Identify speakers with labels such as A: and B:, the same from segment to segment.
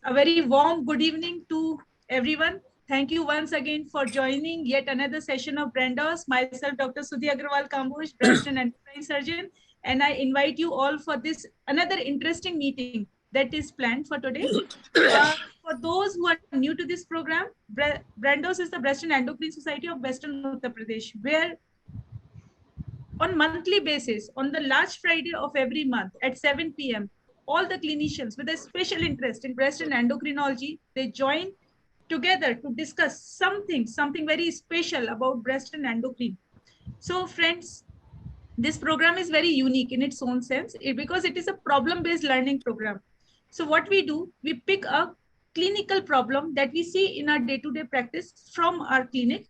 A: A very warm good evening to everyone. Thank you once again for joining yet another session of Brendos. Myself, Dr. Sudhi A Kamboj, Breast and Endocrine Surgeon, and I invite you all for this another interesting meeting that is planned for today. For those who are new to this program, Brendos is the Breast and Endocrine Society of Western Uttar Pradesh, where on monthly basis, on the last Friday of every month at 7 p.m., all the clinicians with a special interest in breast and endocrinology, they join together to discuss something very special about breast and endocrine. So friends, this program is very unique in its own sense because it is a problem-based learning program. So what we do, we pick a clinical problem that we see in our day-to-day practice from our clinic.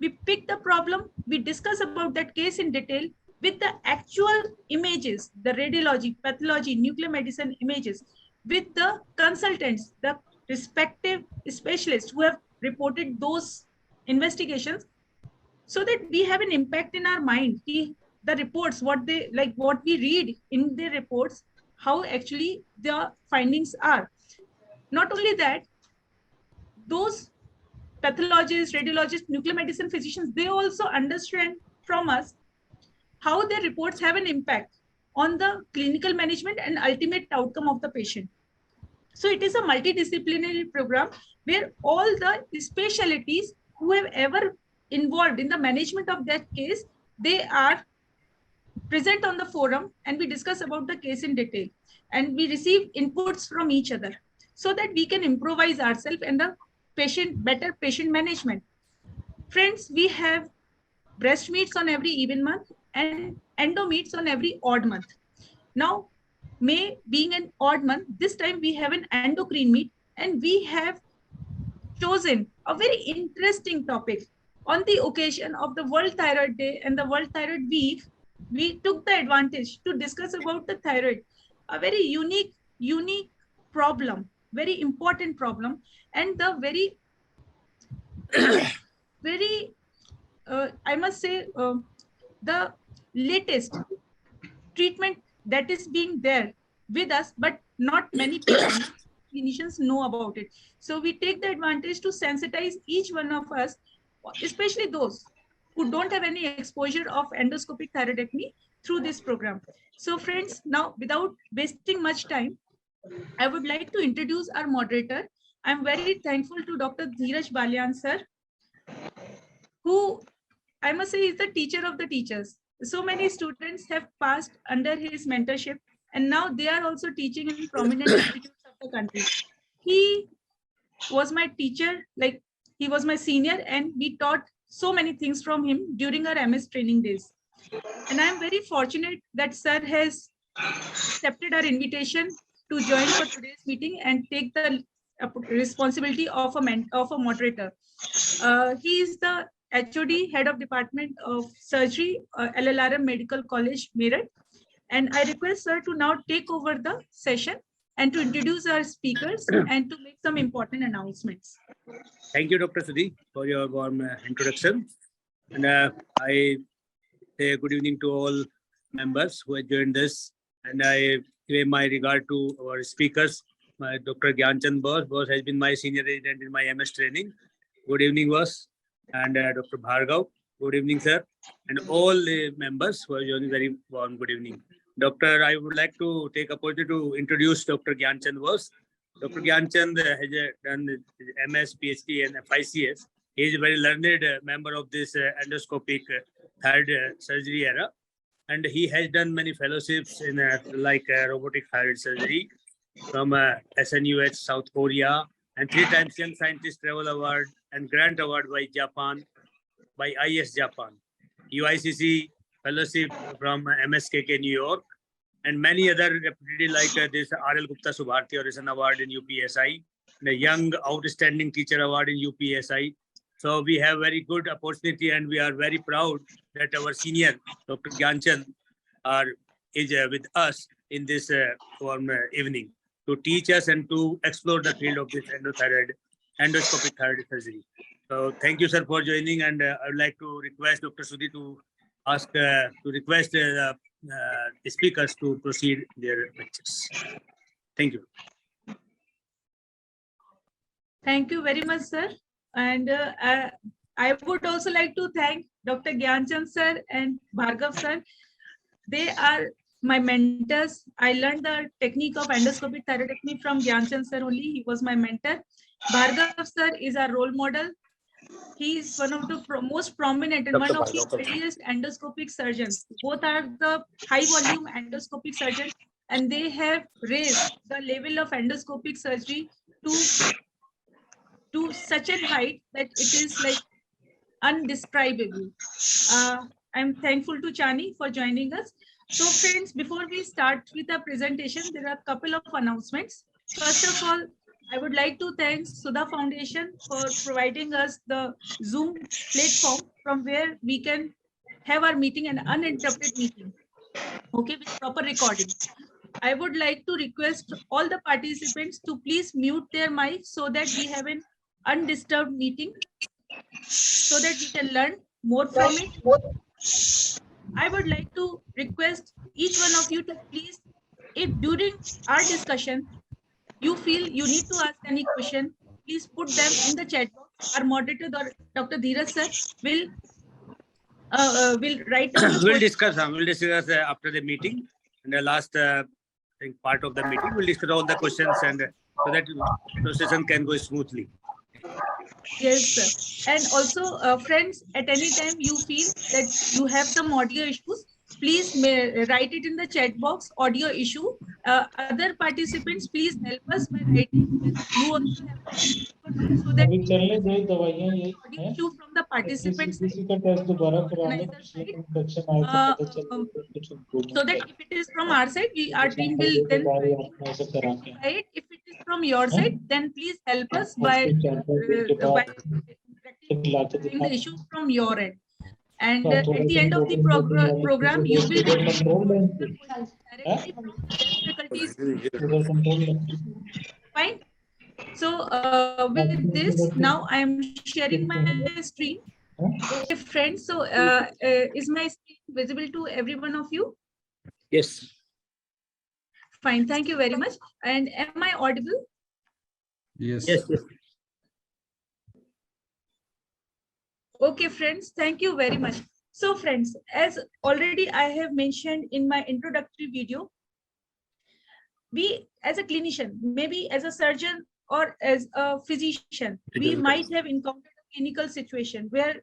A: We pick the problem, we discuss about that case in detail with the actual images, the radiology, pathology, nuclear medicine images, with the consultants, the respective specialists who have reported those investigations, so that we have an impact in our mind. The reports, what we read in the reports, how actually the findings are. Not only that, those pathologists, radiologists, nuclear medicine physicians, they also understand from us how their reports have an impact on the clinical management and ultimate outcome of the patient. So it is a multidisciplinary program where all the specialties who have ever involved in the management of that case, they are present on the forum, and we discuss about the case in detail, and we receive inputs from each other so that we can improvise ourselves and the better patient management. Friends, we have breast meets on every even month and endo meets on every odd month. Now, May being an odd month, this time we have an endocrine meet, and we have chosen a very interesting topic. On the occasion of the World Thyroid Day and the World Thyroid Week, we took the advantage to discuss about the thyroid, a very unique problem, very important problem, and the very, I must say, the latest treatment that is being there with us, but not many people, clinicians know about it. So we take the advantage to sensitize each one of us, especially those who don't have any exposure of endoscopic thyroidectomy through this program. So friends, now without wasting much time, I would like to introduce our moderator. I'm very thankful to Dr. Dheeraj Balyan sir, who I must say is the teacher of the teachers. So many students have passed under his mentorship, and now they are also teaching in prominent institutes of the country. He was my teacher, like he was my senior, and we taught so many things from him during our MS training days. And I'm very fortunate that sir has accepted our invitation to join for today's meeting and take the responsibility of a moderator. He is the HOD, Head of Department of Surgery, LLRM Medical College, Meerut. And I request sir to now take over the session and to introduce our speakers and to make some important announcements.
B: Thank you, Dr. Sudhi, for your warm introduction. And I say good evening to all members who have joined us. And I give my regard to our speakers. My Dr. Gyanchand Bose has been my senior resident in my MS training. Good evening, boss. And Dr. Bhargav, good evening, sir. And all the members who are joining, very warm good evening. Doctor, I would like to take opportunity to introduce Dr. Gyanchand Bose. Dr. Gyanchand has done MS, PhD, and FICS. He is a very learned member of this endoscopic thyroid surgery era. And he has done many fellowships in robotic thyroid surgery from SNUH, South Korea, and 3 times Young Scientist Travel Award and Grant Award by Japan, by IS Japan, UICC Fellowship from MSKK New York, and many other reputed like this R.L. Gupta Subharti Orison Award in UPSI, the Young Outstanding Teacher Award in UPSI. So we have very good opportunity, and we are very proud that our senior Dr. Gyanchand is with us in this warm evening to teach us and to explore the field of this endoscopic thyroid surgery. So thank you, sir, for joining, and I would like to request Dr. Sudhi to request the speakers to proceed their lectures. Thank you.
A: Thank you very much, sir. And I would also like to thank Dr. Gyanchand sir and Bhargav sir. They are my mentors. I learned the technique of endoscopic thyroidectomy from Gyanchand sir only. He was my mentor. Bhargav sir is our role model. He is one of the most prominent and one of the earliest endoscopic surgeons. Both are the high volume endoscopic surgeons, and they have raised the level of endoscopic surgery to such a height that it is like undescribable. I'm thankful to Chani for joining us. So friends, before we start with the presentation, there are a couple of announcements. First of all, I would like to thank Sudha Foundation for providing us the Zoom platform from where we can have our meeting, an uninterrupted meeting, okay, with proper recording. I would like to request all the participants to please mute their mics so that we have an undisturbed meeting, so that we can learn more from it. I would like to request each one of you to please, if during our discussion, you feel you need to ask any question, please put them in the chat box. Our moderator, Dr. Dheeraj sir, will write down the
B: We'll discuss after the meeting. In the last part of the meeting, we'll discuss all the questions, and so that the session can go smoothly.
A: Yes, sir. And also, friends, at any time you feel that you have some audio issues, please write it in the chat box, audio issue. Other participants, please help us by writing whether you also have an issue or not, so that we can audio issue from the participants side, organizer side. So that if it is from our side, our team will then rectify it. If it is from your side, then please help us by rectifying the issues from your end. And at the end of the program, you will be directly from guest faculties. Fine. So with this, now I am sharing my screen. Okay, friends. So is my screen visible to every one of you?
B: Yes.
A: Fine. Thank you very much. And am I audible?
C: Yes.
B: Yes. Yes.
A: Okay, friends. Thank you very much. So, friends, as already I have mentioned in my introductory video, we as a clinician, maybe as a surgeon or as a physician, we might have encountered a clinical situation where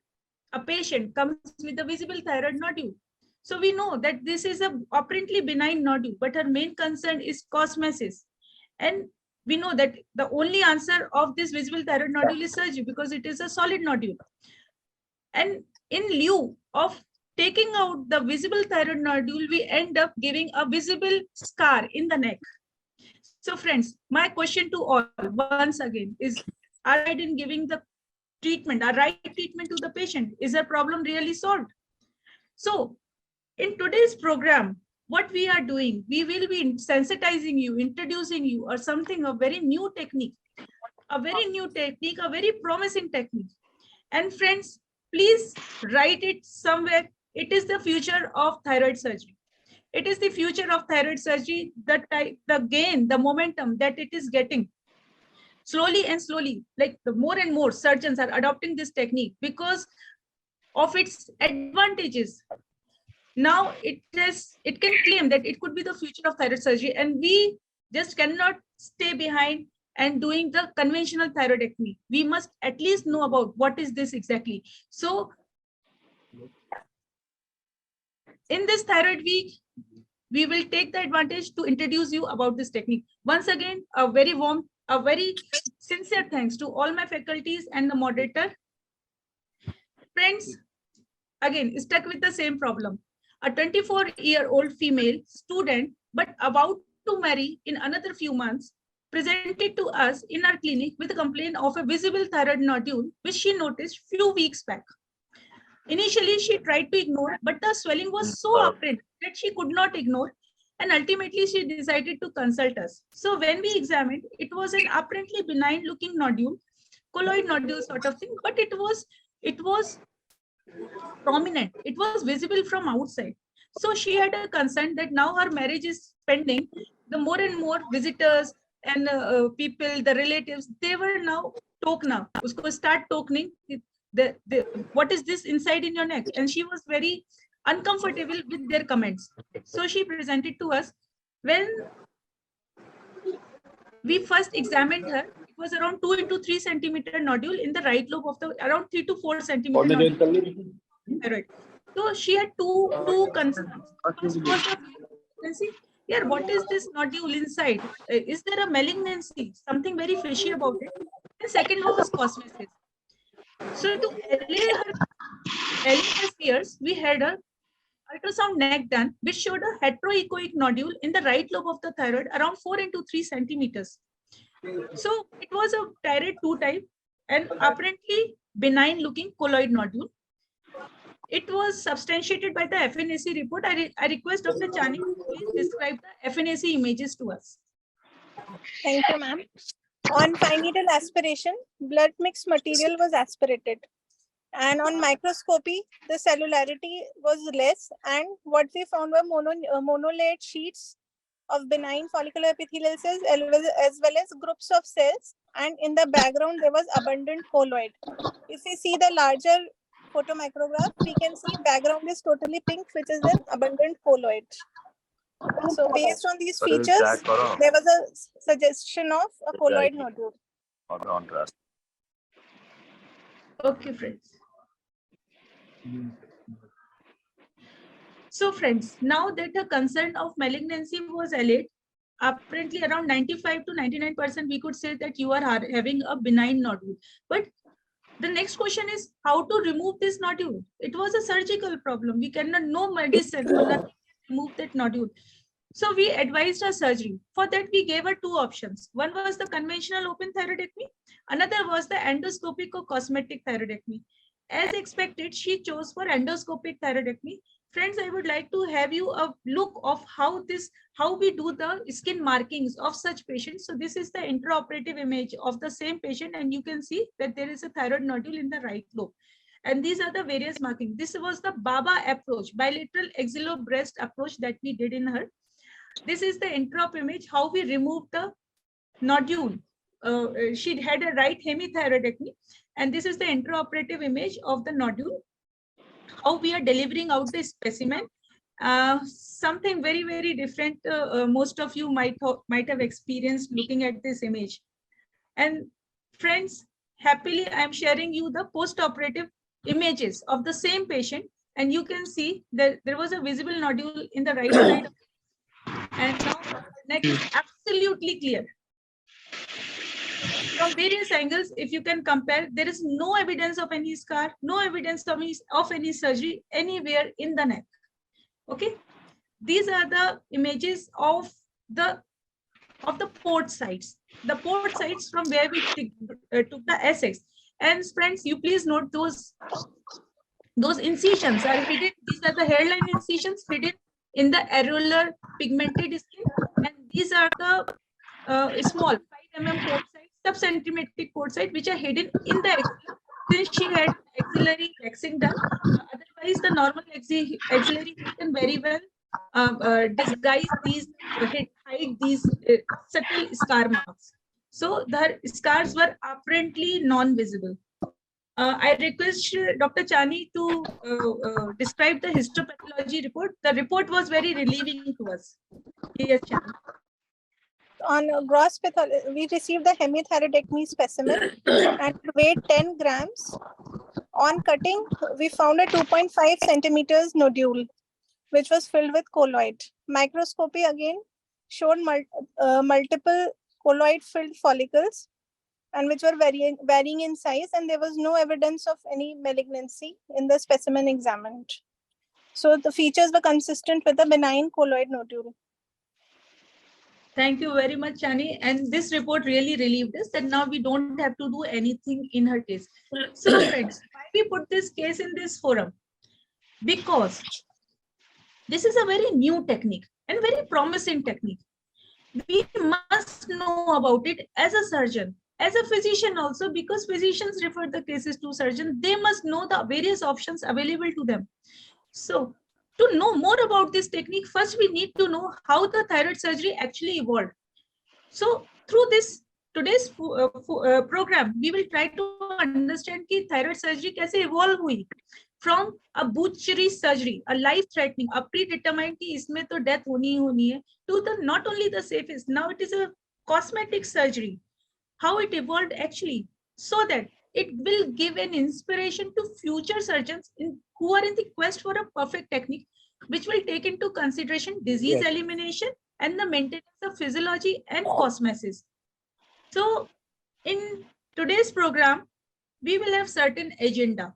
A: a patient comes with a visible thyroid nodule. So we know that this is a apparently benign nodule, but her main concern is cosmesis. And we know that the only answer of this visible thyroid nodule is surgery because it is a solid nodule. And in lieu of taking out the visible thyroid nodule, we end up giving a visible scar in the neck. So friends, my question to all once again is, are right in giving the treatment, a right treatment to the patient? Is the problem really solved? So in today's program, what we are doing, we will be sensitizing you, introducing you or something, a very new technique, a very promising technique. And friends, please write it somewhere. It is the future of thyroid surgery. It is the future of thyroid surgery, the gain, the momentum that it is getting. Slowly and slowly, like the more and more surgeons are adopting this technique because of its advantages. Now it can claim that it could be the future of thyroid surgery, and we just cannot stay behind and doing the conventional thyroidectomy. We must at least know about what is this exactly. So in this thyroid week, we will take the advantage to introduce you about this technique. Once again, a very warm, a very sincere thanks to all my faculties and the moderator. Friends, again, stuck with the same problem. A 24-year-old female student, but about to marry in another few months, presented to us in our clinic with a complaint of a visible thyroid nodule, which she noticed few weeks back. Initially, she tried to ignore, but the swelling was so apparent that she could not ignore, and ultimately she decided to consult us. So when we examined, it was an apparently benign looking nodule, colloid nodule sort of thing, but it was prominent. It was visible from outside. So she had a concern that now her marriage is pending. The more and more visitors and people, the relatives, they were now tokna, usko start tokening what is this inside in your neck, and she was very uncomfortable with their comments. So she presented to us. When we first examined her, it was around 2 into 3 centimeter nodule in the right lobe of the, around 3 to 4 centimeter nodule. Thyroid. So she had two concerns. First was the malignancy. Yeah, what is this nodule inside? Is there a malignancy? Something very fishy about it. And second was cosmesis. So to allay her fears, we had a ultrasound neck done, which showed a heteroechoic nodule in the right lobe of the thyroid around 4 into 3 centimeters. So it was a thyroid 2 type and apparently benign looking colloid nodule. It was substantiated by the FNAC report. I request Dr. Chani to please describe the FNAC images to us.
D: Thank you, ma'am. On fine needle aspiration, blood mixed material was aspirated. And on microscopy, the cellularity was less. And what we found were monolayered sheets of benign follicular epithelial cells as well as groups of cells. And in the background, there was abundant colloid. If we see the larger photomicrograph, we can see background is totally pink, which is an abundant colloid. So based on these features, there was a suggestion of a colloid nodule.
A: Okay, friends. So friends, now that the concern of malignancy was allayed, apparently around 95 to 99% we could say that you are having a benign nodule. But the next question is how to remove this nodule. It was a surgical problem. We cannot, no medicine or nothing can remove that nodule. So we advised a surgery. For that, we gave her 2 options. One was the conventional open thyroidectomy. Another was the endoscopic or cosmetic thyroidectomy. As expected, she chose for endoscopic thyroidectomy. Friends, I would like to have you a look of how we do the skin markings of such patients. So this is the intraoperative image of the same patient, and you can see that there is a thyroid nodule in the right lobe. And these are the various markings. This was the BABA approach, bilateral axillobreast approach that we did in her. This is the intraop image, how we removed the nodule. She had a right hemithyroidectomy, and this is the intraoperative image of the nodule, how we are delivering out the specimen. Something very, very different. Most of you might have experienced looking at this image. And friends, happily, I am sharing you the post-operative images of the same patient, and you can see that there was a visible nodule in the right side, and now neck is absolutely clear. From various angles, if you can compare, there is no evidence of any scar, no evidence of any surgery anywhere in the neck. Okay, these are the images of the port sites. The port sites from where we took the SX. And friends, you please note those incisions are hidden. These are the hairline incisions hidden in the areolar pigmented skin, and these are the small 5 mm port sites, sub-centimetric port sites, which are hidden in the axilla, since she had axillary waxing done. Otherwise, the normal axillary can very well disguise these, hide these subtle scar marks. So the scars were apparently non-visible. I request Dr. Chani to describe the histopathology report. The report was very relieving to us. Yes, Chani.
D: On gross pathology, we received the hemithyroidectomy specimen and weighed 10 grams. On cutting, we found a 2.5 centimeters nodule, which was filled with colloid. Microscopy again showed multiple colloid-filled follicles, and which were varying in size, and there was no evidence of any malignancy in the specimen examined. So the features were consistent with a benign colloid nodule.
A: Thank you very much, Chani. And this report really relieved us that now we don't have to do anything in her case. So friends, why we put this case in this forum? Because this is a very new technique and very promising technique. We must know about it as a surgeon, as a physician also, because physicians refer the cases to surgeons. They must know the various options available to them. So to know more about this technique, first we need to know how the thyroid surgery actually evolved. So through this today's program, we will try to understand कि thyroid surgery कैसे evolve हुई from a butchery surgery, a life-threatening, a predetermined कि इसमें तो death होनी ही होनी है, to the not only the safest, now it is a cosmetic surgery. How it evolved actually, so that it will give an inspiration to future surgeons who are in the quest for a perfect technique, which will take into consideration disease elimination and the maintenance of physiology and cosmesis. So in today's program, we will have certain agenda.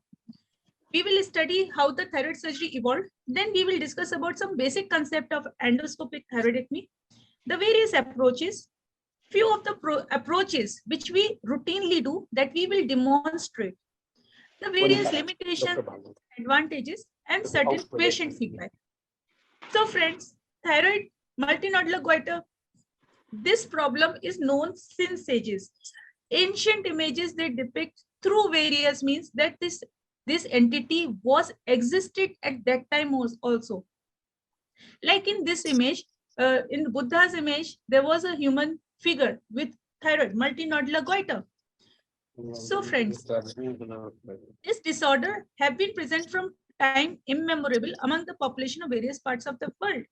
A: We will study how the thyroid surgery evolved. Then we will discuss about some basic concept of endoscopic thyroidectomy, the various approaches, few of the approaches which we routinely do that we will demonstrate, the various limitations, advantages, and certain patient feedback. So friends, thyroid multinodular goiter, this problem is known since ages. Ancient images they depict through various means that this entity was existed at that time also. Like in this image, in Buddha's image, there was a human figure with thyroid multinodular goiter. So friends, this disorder have been present from time immemorable among the population of various parts of the world.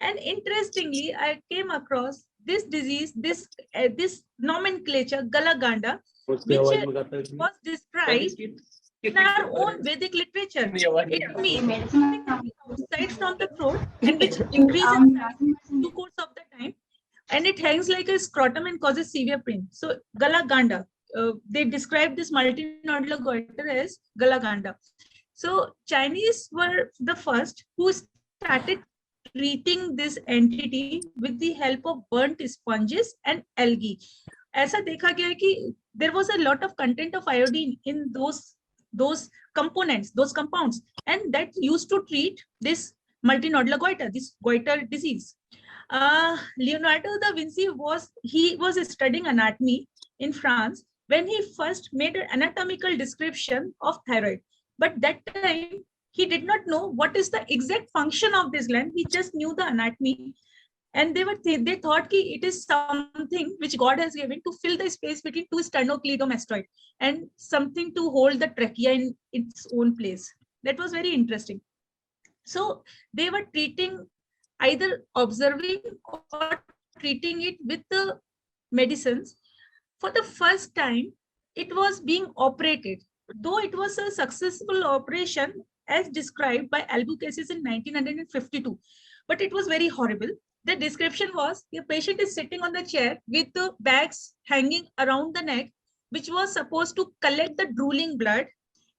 A: And interestingly, I came across this disease, this nomenclature, Galaganda, which was described in our own Vedic literature. It means something outside from the throat and which increases in due course of the time, and it hangs like a scrotum and causes severe pain. So Galaganda, they describe this multinodular goiter as Galaganda. So Chinese were the first who started treating this entity with the help of burnt sponges and algae. ऐसा देखा गया है कि there was a lot of content of iodine in those components, those compounds, and that used to treat this multinodular goiter, this goiter disease. Leonardo da Vinci was studying anatomy in France when he first made an anatomical description of thyroid. But that time he did not know what is the exact function of this gland. He just knew the anatomy, and they thought that it is something which God has given to fill the space between two sternocleidomastoid and something to hold the trachea in its own place. That was very interesting. So they were treating, either observing or treating it with the medicines. For the first time, it was being operated. Though it was a successful operation as described by Albucasis in 1952, but it was very horrible. The description was the patient is sitting on the chair with the bags hanging around the neck, which was supposed to collect the drooling blood,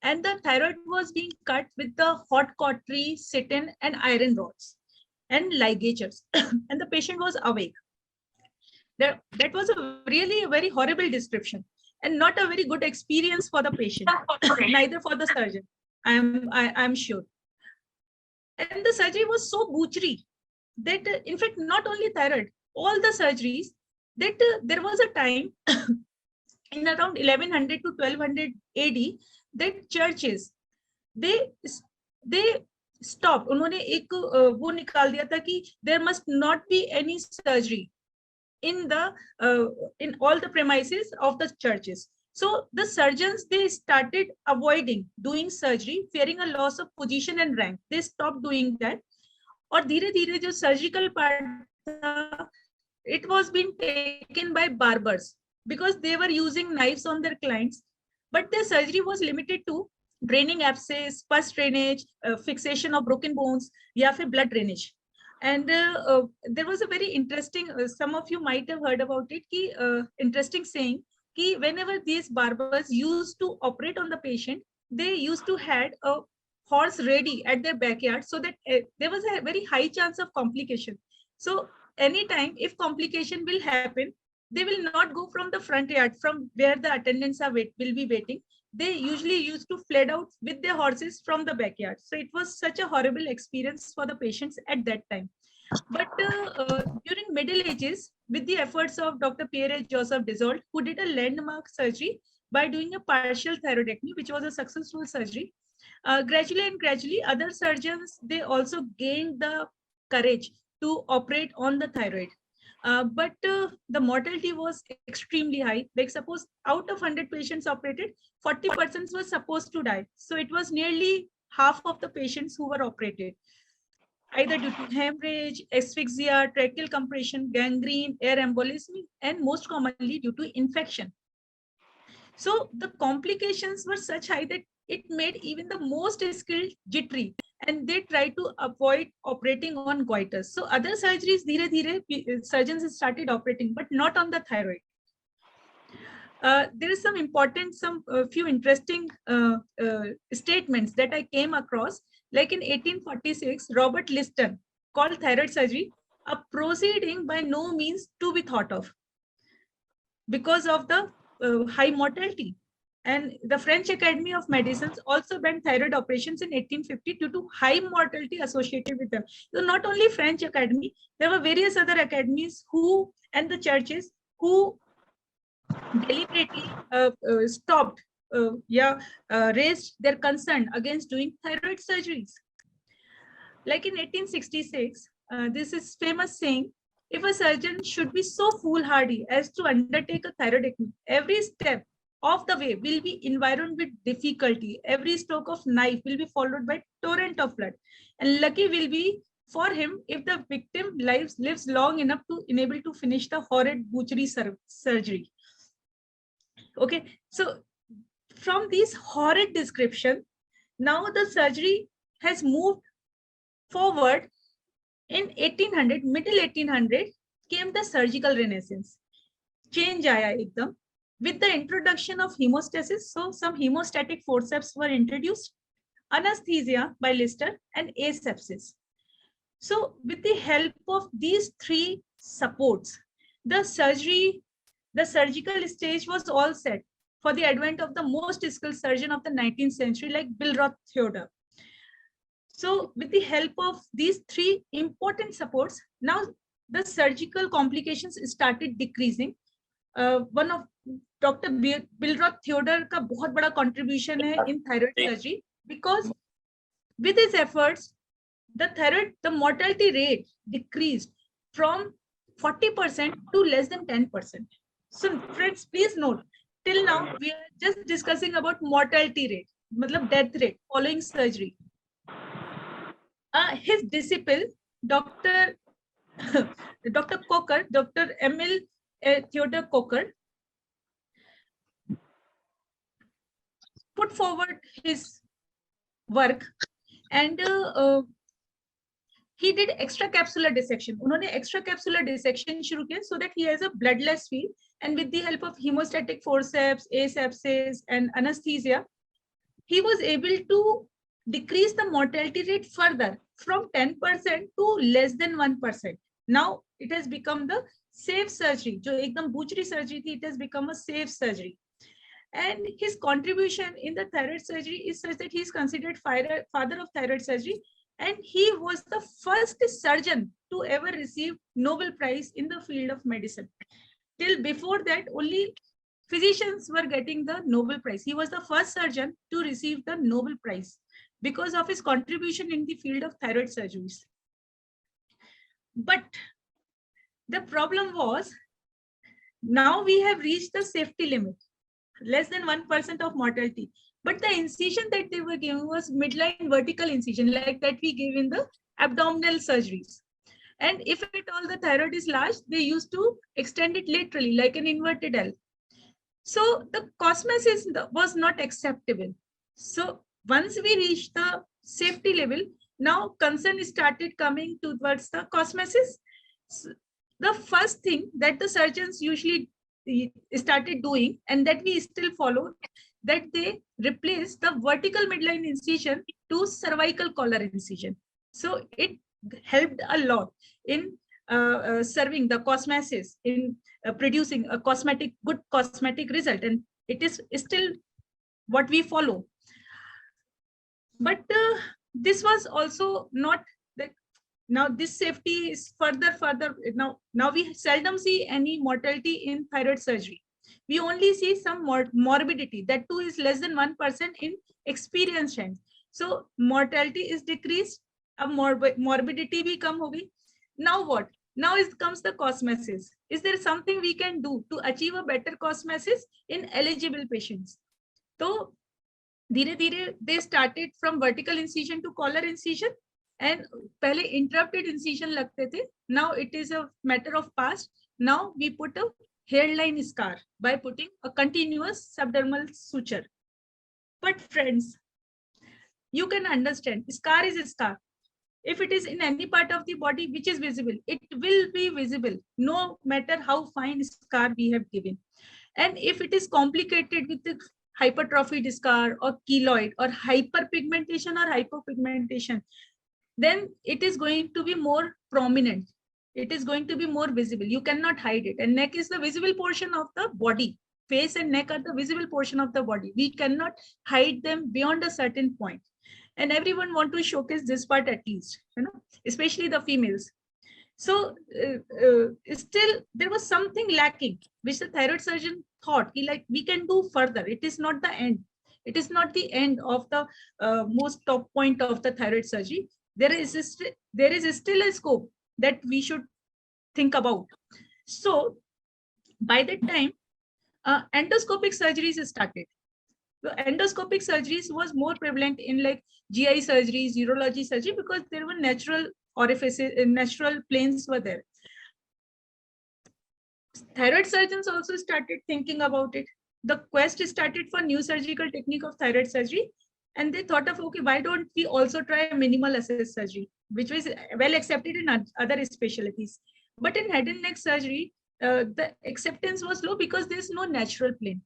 A: and the thyroid was being cut with the hot cautery, chitin, and iron rods and ligatures, and the patient was awake. That was really a very horrible description and not a very good experience for the patient, neither for the surgeon, I'm sure. And the surgery was so butchery that, in fact, not only thyroid, all the surgeries, that there was a time in around 1100 to 1200 AD that churches, they stopped. उन्होंने एक वो निकाल दिया था कि there must not be any surgery in all the premises of the churches. So the surgeons, they started avoiding doing surgery, fearing a loss of position and rank. They stopped doing that. और धीरे धीरे जो surgical part था, it was being taken by barbers because they were using knives on their clients, but their surgery was limited to draining abscess, pus drainage, fixation of broken bones, या फिर blood drainage. And there was a very interesting, some of you might have heard about it, interesting saying, कि whenever these barbers used to operate on the patient, they used to had a horse ready at their backyard, so that there was a very high chance of complication. So anytime if complication will happen, they will not go from the front yard, from where the attendants will be waiting. They usually used to fled out with their horses from the backyard. So it was such a horrible experience for the patients at that time. But during Middle Ages, with the efforts of Dr. Pierre-Joseph Desault, who did a landmark surgery by doing a partial thyroidectomy, which was a successful surgery, gradually other surgeons, they also gained the courage to operate on the thyroid. but the mortality was extremely high. Like suppose out of 100 patients operated, 40% were supposed to die. So it was nearly half of the patients who were operated, either due to hemorrhage, asphyxia, tracheal compression, gangrene, air embolism, and most commonly due to infection. So the complications were such high that it made even the most skilled jittery, and they try to avoid operating on goiters. So other surgeries, dhire dhire, surgeons started operating, but not on the thyroid. There is some important, few interesting statements that I came across. Like in 1846, Robert Liston called thyroid surgery a proceeding by no means to be thought of because of the high mortality. And the French Academy of Medicines also banned thyroid operations in 1850 due to high mortality associated with them. So not only French Academy, there were various other academies who and the churches who deliberately stopped, raised their concern against doing thyroid surgeries. Like in 1866, this is famous saying, if a surgeon should be so foolhardy as to undertake a thyroidectomy, every step of the way will be environed with difficulty. Every stroke of knife will be followed by torrent of blood. And lucky will be for him if the victim lives long enough to enable to finish the horrid butchery surgery. Okay, so from this horrid description, now the surgery has moved forward. In 1800, middle 1800, came the surgical renaissance. Change aaya ekdam. With the introduction of hemostasis, so some hemostatic forceps were introduced, anesthesia by Lister, and asepsis. So with the help of these three supports, the surgical stage was all set for the advent of the most skilled surgeon of the 19th century, like Billroth Theodore. So with the help of these three important supports, now the surgical complications started decreasing. One of Dr. Billroth Theodore का बहुत बड़ा contribution है in thyroid surgery, because with his efforts, the mortality rate decreased from 40% to less than 10%. So friends, please note, till now we are just discussing about mortality rate, matlab death rate following surgery. His disciple, Dr. Coker, Dr. Emil Theodor Coker, put forward his work, and he did extracapsular dissection. उन्होंने extracapsular dissection शुरू किया so that he has a bloodless field, and with the help of hemostatic forceps, asepsis, and anesthesia, he was able to decrease the mortality rate further from 10% to less than 1%. Now it has become the safe surgery. जो एकदम butchery surgery थी, it has become a safe surgery. And his contribution in the thyroid surgery is such that he is considered father of thyroid surgery, and he was the first surgeon to ever receive Nobel Prize in the field of medicine. Till before that, only physicians were getting the Nobel Prize. He was the first surgeon to receive the Nobel Prize because of his contribution in the field of thyroid surgeries. But the problem was, now we have reached the safety limit, less than 1% of mortality. But the incision that they were giving was midline vertical incision, like that we give in the abdominal surgeries. And if at all the thyroid is large, they used to extend it laterally, like an inverted L. So the cosmesis was not acceptable. So once we reached the safety level, now concern started coming towards the cosmesis. So the first thing that the surgeons usually started doing, and that we still follow, that they replaced the vertical midline incision to cervical collar incision. So it helped a lot in serving the cosmesis, in producing a good cosmetic result, and it is still what we follow. But this was also not that. Now this safety is further. Now we seldom see any mortality in thyroid surgery. We only see some morbidity, that too is less than 1% in experienced hands. So mortality is decreased, morbidity bhi kam ho gayi. Now what? Now comes the cosmesis. Is there something we can do to achieve a better cosmesis in eligible patients? So, धीरे धीरे they started from vertical incision to collar incision, and पहले interrupted incision लगते थे. Now it is a matter of past. Now we put a hairline scar by putting a continuous subdermal suture. But friends, you can understand, scar is a scar. If it is in any part of the body which is visible, it will be visible no matter how fine scar we have given. And if it is complicated with the hypertrophied scar or keloid or hyperpigmentation or hypopigmentation, then it is going to be more prominent. It is going to be more visible. You cannot hide it. And neck is the visible portion of the body. Face and neck are the visible portion of the body. We cannot hide them beyond a certain point. And everyone want to showcase this part at least, especially the females. So still there was something lacking, which the thyroid surgeon thought like we can do further. It is not the end. It is not the end of the most top point of the thyroid surgery. There is still a scope that we should think about. So by that time, endoscopic surgeries started. The endoscopic surgeries was more prevalent in like GI surgeries, urology surgery, because there were natural orifices, natural planes were there. Thyroid surgeons also started thinking about it. The quest started for new surgical technique of thyroid surgery, and they thought of, okay, why don't we also try minimal access surgery, which was well accepted in other specialties. But in head and neck surgery, the acceptance was low because there's no natural plane.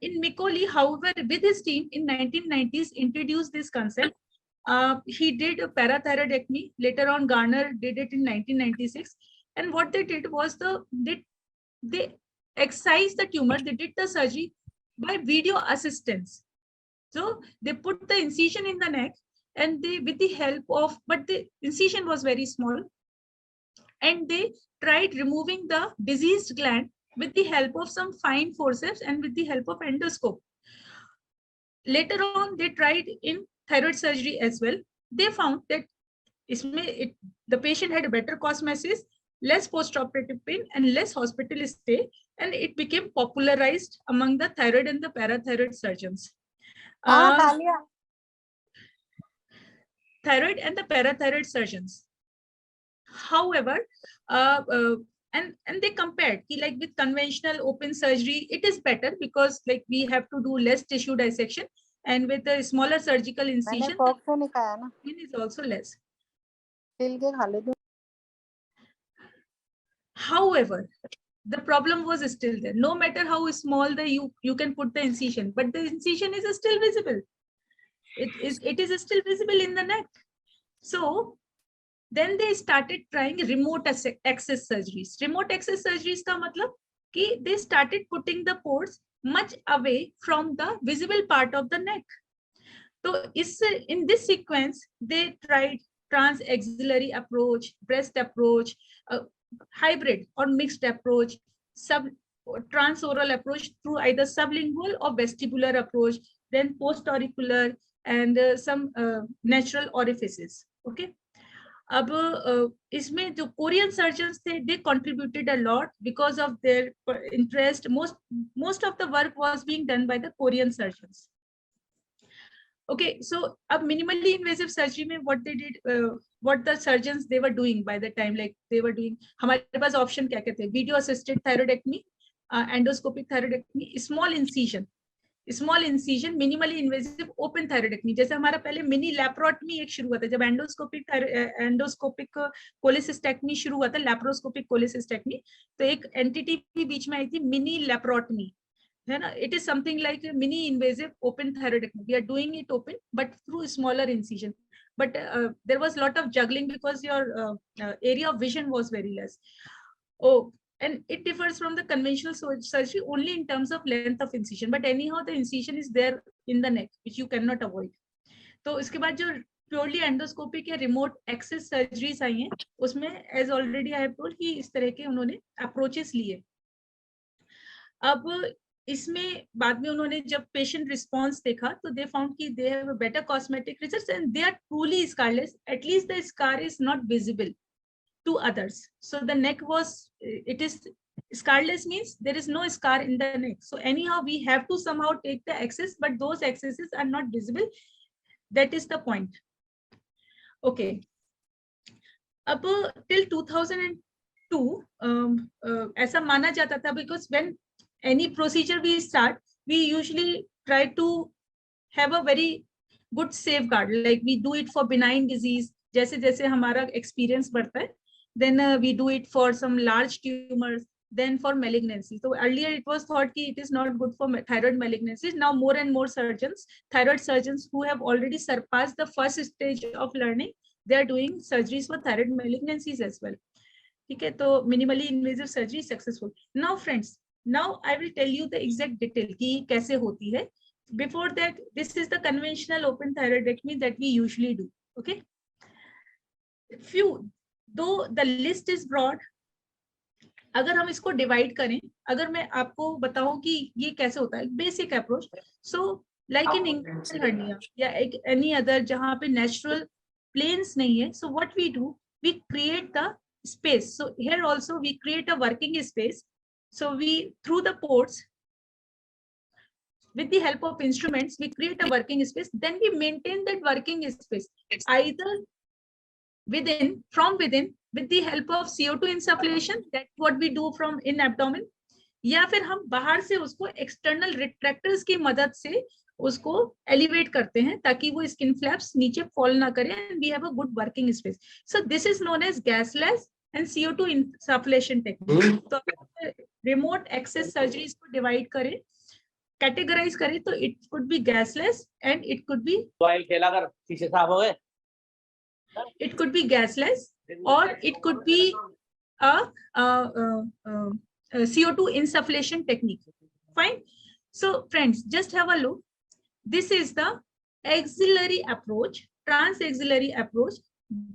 A: In Mikoli, however, with his team in 1990s introduced this concept. He did a parathyroidectomy. Later on, Garner did it in 1996. And what they did was they excised the tumor. They did the surgery by video assistance. So they put the incision in the neck, and they, with the help of, but the incision was very small, and they tried removing the diseased gland with the help of some fine forceps and with the help of endoscope. Later on, they tried in thyroid surgery as well. They found that the patient had a better cosmesis, less postoperative pain, and less hospital stay, and it became popularized among the thyroid and the parathyroid surgeons. Thyroid and the parathyroid surgeons. However, and they compared, like with conventional open surgery, it is better because like we have to do less tissue dissection, and with a smaller surgical incision, the pain is also less. However, the problem was still there. No matter how small you can put the incision, but the incision is still visible. It is still visible in the neck. So then they started trying remote access surgeries. Remote access surgeries ka matlab ki they started putting the ports much away from the visible part of the neck. So in this sequence, they tried transaxillary approach, breast approach, hybrid or mixed approach, transoral approach through either sublingual or vestibular approach, then postauricular, and some natural orifices. Okay. अब इसमें जो Korean surgeons थे, they contributed a lot because of their interest. Most of the work was being done by the Korean surgeons. Okay, so अब minimally invasive surgery में what they did, what the surgeons they were doing by the time, like they were doing, हमारे पास option क्या कहते हैं, video assisted thyroidectomy, endoscopic thyroidectomy, small incision, minimally invasive open thyroidectomy. जैसे हमारा पहले mini लैप्रोटमी एक शुरू हुआ था, जब एंडोस्कोपिक कोलेसिस्टेक्टमी शुरू हुआ था, लैप्रोस्कोपिक कोलेसिस्टेक्टमी, तो एक एंटिटी भी बीच में आई थी, मिनी लैप्रोटमी, है ना. It is something like a mini invasive open thyroidectomy. We are doing it open but through smaller incision, but there was a lot of juggling because your area of vision was very less. And it differs from the conventional surgery only in terms of length of incision, but anyhow the incision is there in the neck, which you cannot avoid. तो इसके बाद जो purely endoscopic या remote access surgeries आई हैं, उसमें as already I have told कि इस तरह के उन्होंने approaches लिए. अब इसमें बाद में उन्होंने जब patient response देखा, तो they found कि they have a better cosmetic results and they are truly scarless. At least the scar is not visible to others. So the neck was, it is scarless, means there is no scar in the neck. So anyhow, we have to somehow take the access, but those accesses are not visible. That is the point. Okay. Up till 2002, ऐसा माना जाता था, because when any procedure we start, we usually try to have a very good safeguard, like we do it for benign disease. जैसे जैसे हमारा experience बढ़ता है, then we do it for some large tumors, then for malignancy. So earlier it was thought that it is not good for thyroid malignancies. Now more and more surgeons, thyroid surgeons who have already surpassed the first stage of learning, they are doing surgeries for thyroid malignancies as well. Okay, so minimally invasive surgery is successful. Now friends, now I will tell you the exact detail कि कैसे होती है. Before that, this is the conventional open thyroidectomy that we usually do. Okay. Few, though the list is broad, अगर हम इसको divide करें, अगर मैं आपको बताऊं कि ये कैसे होता है, basic approach. So like in inclusion hernia या एनी अदर जहां पे नेचुरल प्लेन्स नहीं है, so what we do, we create the space. So here also we create a working space. So we through the ports, with the help of instruments, we create a working space. Then we maintain that working space either within, from within, with the help of CO2 insufflation, that's what we do from in abdomen, या फिर हम बाहर से उसको external रिट्रैक्टर्स की मदद से उसको एलिवेट करते हैं ताकि वो स्किन फ्लैप्स नीचे फॉल ना करें, and we have a good working space. So this is known as gasless and CO2 insufflation technique. तो रिमोट एक्सेस सर्जरीज को डिवाइड करें, कैटेगराइज करें, तो it could be gasless and it could be gasless, और it could be CO2 insufflation technique. Fine. So friends, just have a look. This is the axillary approach, transaxillary approach,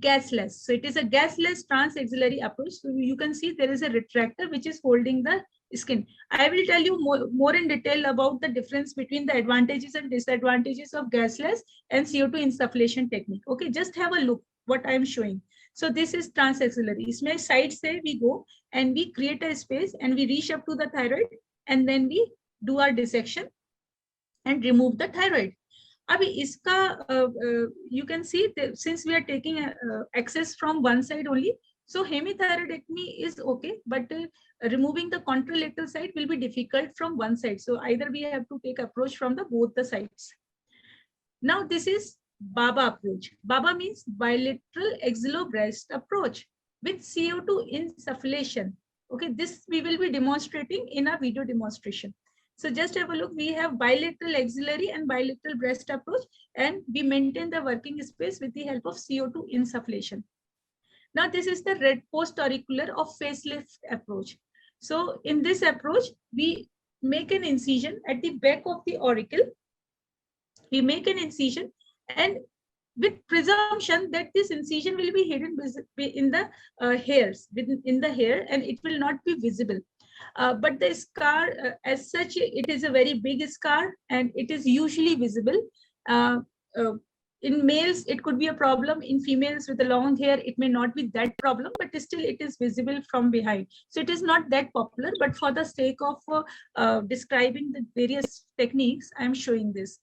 A: gasless. So it is a gasless transaxillary approach. So you can see there is a retractor which is holding the skin. I will tell you more in detail about the difference between the advantages and disadvantages of gasless and CO2 insufflation technique. Okay, just have a look what I am showing. So this is transaxillary. इसमें side से we go and we create a space and we reach up to the thyroid, and then we do our dissection and remove the thyroid. अभी इसका you can see that since we are taking access from one side only, so hemithyroidectomy is okay, but removing the contralateral side will be difficult from one side. So either we have to take approach from the both the sides. Now this is BABA approach. BABA means bilateral axillobreast approach with CO2 insufflation. Okay, this we will be demonstrating in a video demonstration. So just have a look. We have bilateral axillary and bilateral breast approach, and we maintain the working space with the help of CO2 insufflation. Now this is the red post-auricular of facelift approach. So in this approach, we make an incision at the back of the auricle. We make an incision, and with presumption that this incision will be hidden in the hairs, in the hair, and it will not be visible. But the scar, as such, it is a very big scar, and it is usually visible. In males, it could be a problem. In females with the long hair, it may not be that problem, but still it is visible from behind. So it is not that popular, but for the sake of describing the various techniques, I am showing this.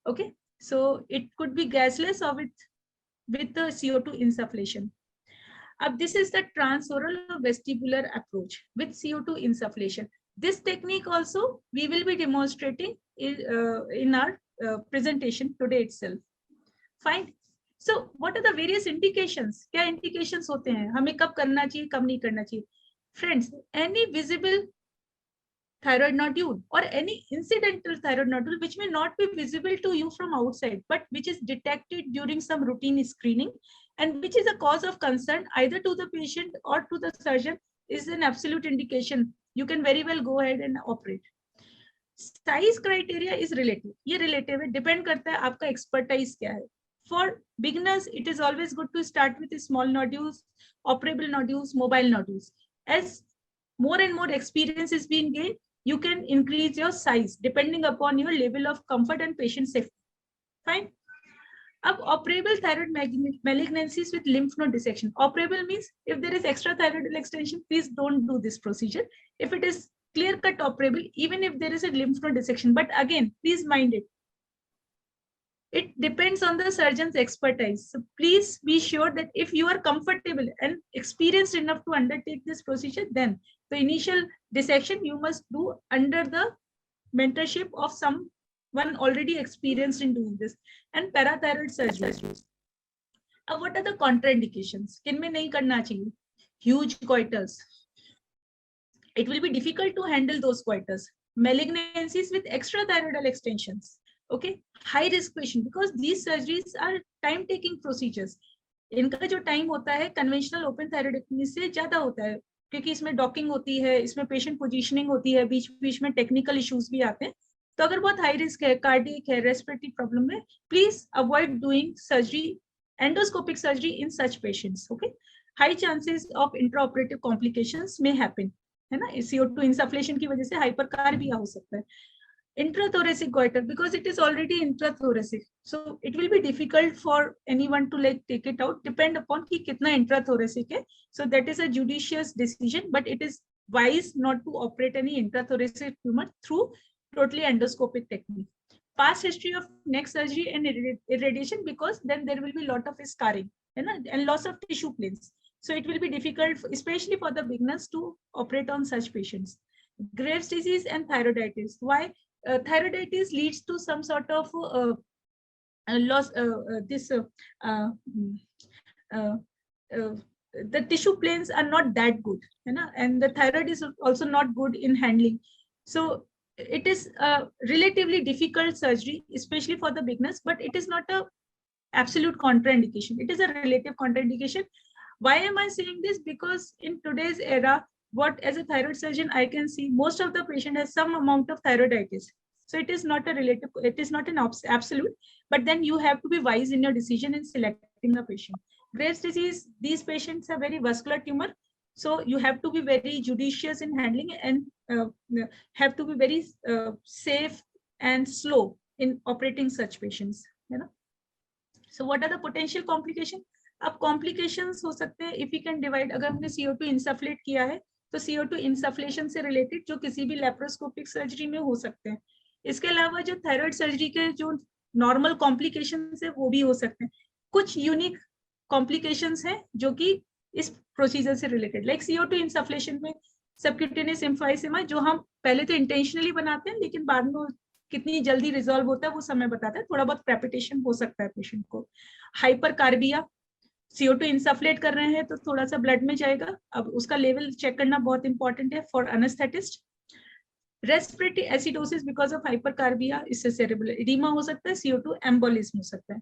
A: Okay, so it could be gasless or with the CO2 insufflation. This is the transoral vestibular approach with CO2 insufflation. This technique also we will be demonstrating in our presentation today itself. Fine. So what are the various indications? क्या indications होते हैं? हमें कब करना चाहिए, कब नहीं करना चाहिए? Friends, any visible thyroid nodule or any incidental thyroid nodule which may not be visible to you from outside, but which is detected during some routine screening and which is a cause of concern either to the patient or to the surgeon, is an absolute indication. You can very well go ahead and operate. Size criteria is relative. ये relative है, depend करता है आपका expertise क्या है. For beginners, it is always good to start with small nodules, operable nodules, mobile nodules. As more and more experience is being gained, you can increase your size depending upon your level of comfort and patient safety. Fine. Ab operable thyroid malignancies with lymph node dissection. Operable means if there is extra thyroidal extension, please don't do this procedure. If it is clear cut operable, even if there is a lymph node dissection, but again, please mind it. It depends on the surgeon's expertise. So please be sure that if you are comfortable and experienced enough to undertake this procedure, then the initial dissection you must do under the mentorship of someone already experienced in doing this. And parathyroid surgery. Now, what are the contraindications? किनमें नहीं करना चाहिए? Huge coiters. It will be difficult to handle those coiters. Malignancies with extrathyroidal extensions. Okay, high risk patient, because these surgeries are time taking procedures. इनका जो time होता है conventional open thyroidectomy से ज्यादा होता है, क्योंकि इसमें डॉकिंग होती है, इसमें पेशेंट पोजीशनिंग होती है, बीच बीच में टेक्निकल इश्यूज भी आते हैं. तो अगर बहुत हाई रिस्क है, कार्डियक है, रेस्पिरेटरी प्रॉब्लम है, please avoid doing surgery, endoscopic surgery in such patients. Okay, high chances of intraoperative complications may happen, है ना. CO2 इंसफ्लेशन की वजह से हाइपरकार्बिया हो सकता है. Intrathoracic goiter, because it is already intrathoracic, so it will be difficult for anyone to like take it out, depend upon ki kitna intrathoracic hai. So that is a judicious decision, but it is wise not to operate any intrathoracic tumor through totally endoscopic technique. Past history of neck surgery and irradiation, because then there will be lot of scarring, है ना, and loss of tissue planes. So it will be difficult, especially for the beginners, to operate on such patients. Graves' disease and thyroiditis. Why? Thyroiditis leads to some sort of loss. The tissue planes are not that good, you know, and the thyroid is also not good in handling. So it is a relatively difficult surgery, especially for the beginners, but it is not a absolute contraindication. It is a relative contraindication. Why am I saying this? Because in today's era, what as a thyroid surgeon I can see, most of the patient has some amount of thyroiditis. So it is not a relative, it is not an absolute, but then you have to be wise in your decision in selecting a patient. Graves' disease, these patients are very vascular tumor, so you have to be very judicious in handling and have to be very safe and slow in operating such patients, you know. So what are the potential complications? अब complications हो सकते हैं, if we can divide, अगर हमने CO2 इंसफ्लेट किया है तो CO2 इंसफ्लेशन से रिलेटेड जो किसी भी लेप्रोस्कोपिक सर्जरी में हो सकते हैं. इसके अलावा जो थायराइड सर्जरी के जो नॉर्मल कॉम्प्लिकेशंस है वो भी हो सकते हैं. कुछ यूनिक कॉम्प्लिकेशंस हैं जो कि इस प्रोसीजर से रिलेटेड, लाइक CO2 इंसफ्लेशन में सबक्यूटेनियस एम्फाइसेमा, जो हम पहले तो इंटेंशनली बनाते हैं लेकिन बाद में कितनी जल्दी रिजॉल्व होता है वो समय बताता है, थोड़ा बहुत क्रेपिटेशन हो सकता है पेशेंट को. हाइपरकार्बिया, CO2 इंसफ्लेट कर रहे हैं तो थोड़ा सा ब्लड में जाएगा, अब उसका लेवल चेक करना बहुत इंपॉर्टेंट है for anaesthetist. Respiratory acidosis because of hypercarbia, इससे सेरेब्रल एडिमा हो सकता है, CO2 एम्बोलिज्म हो सकता है.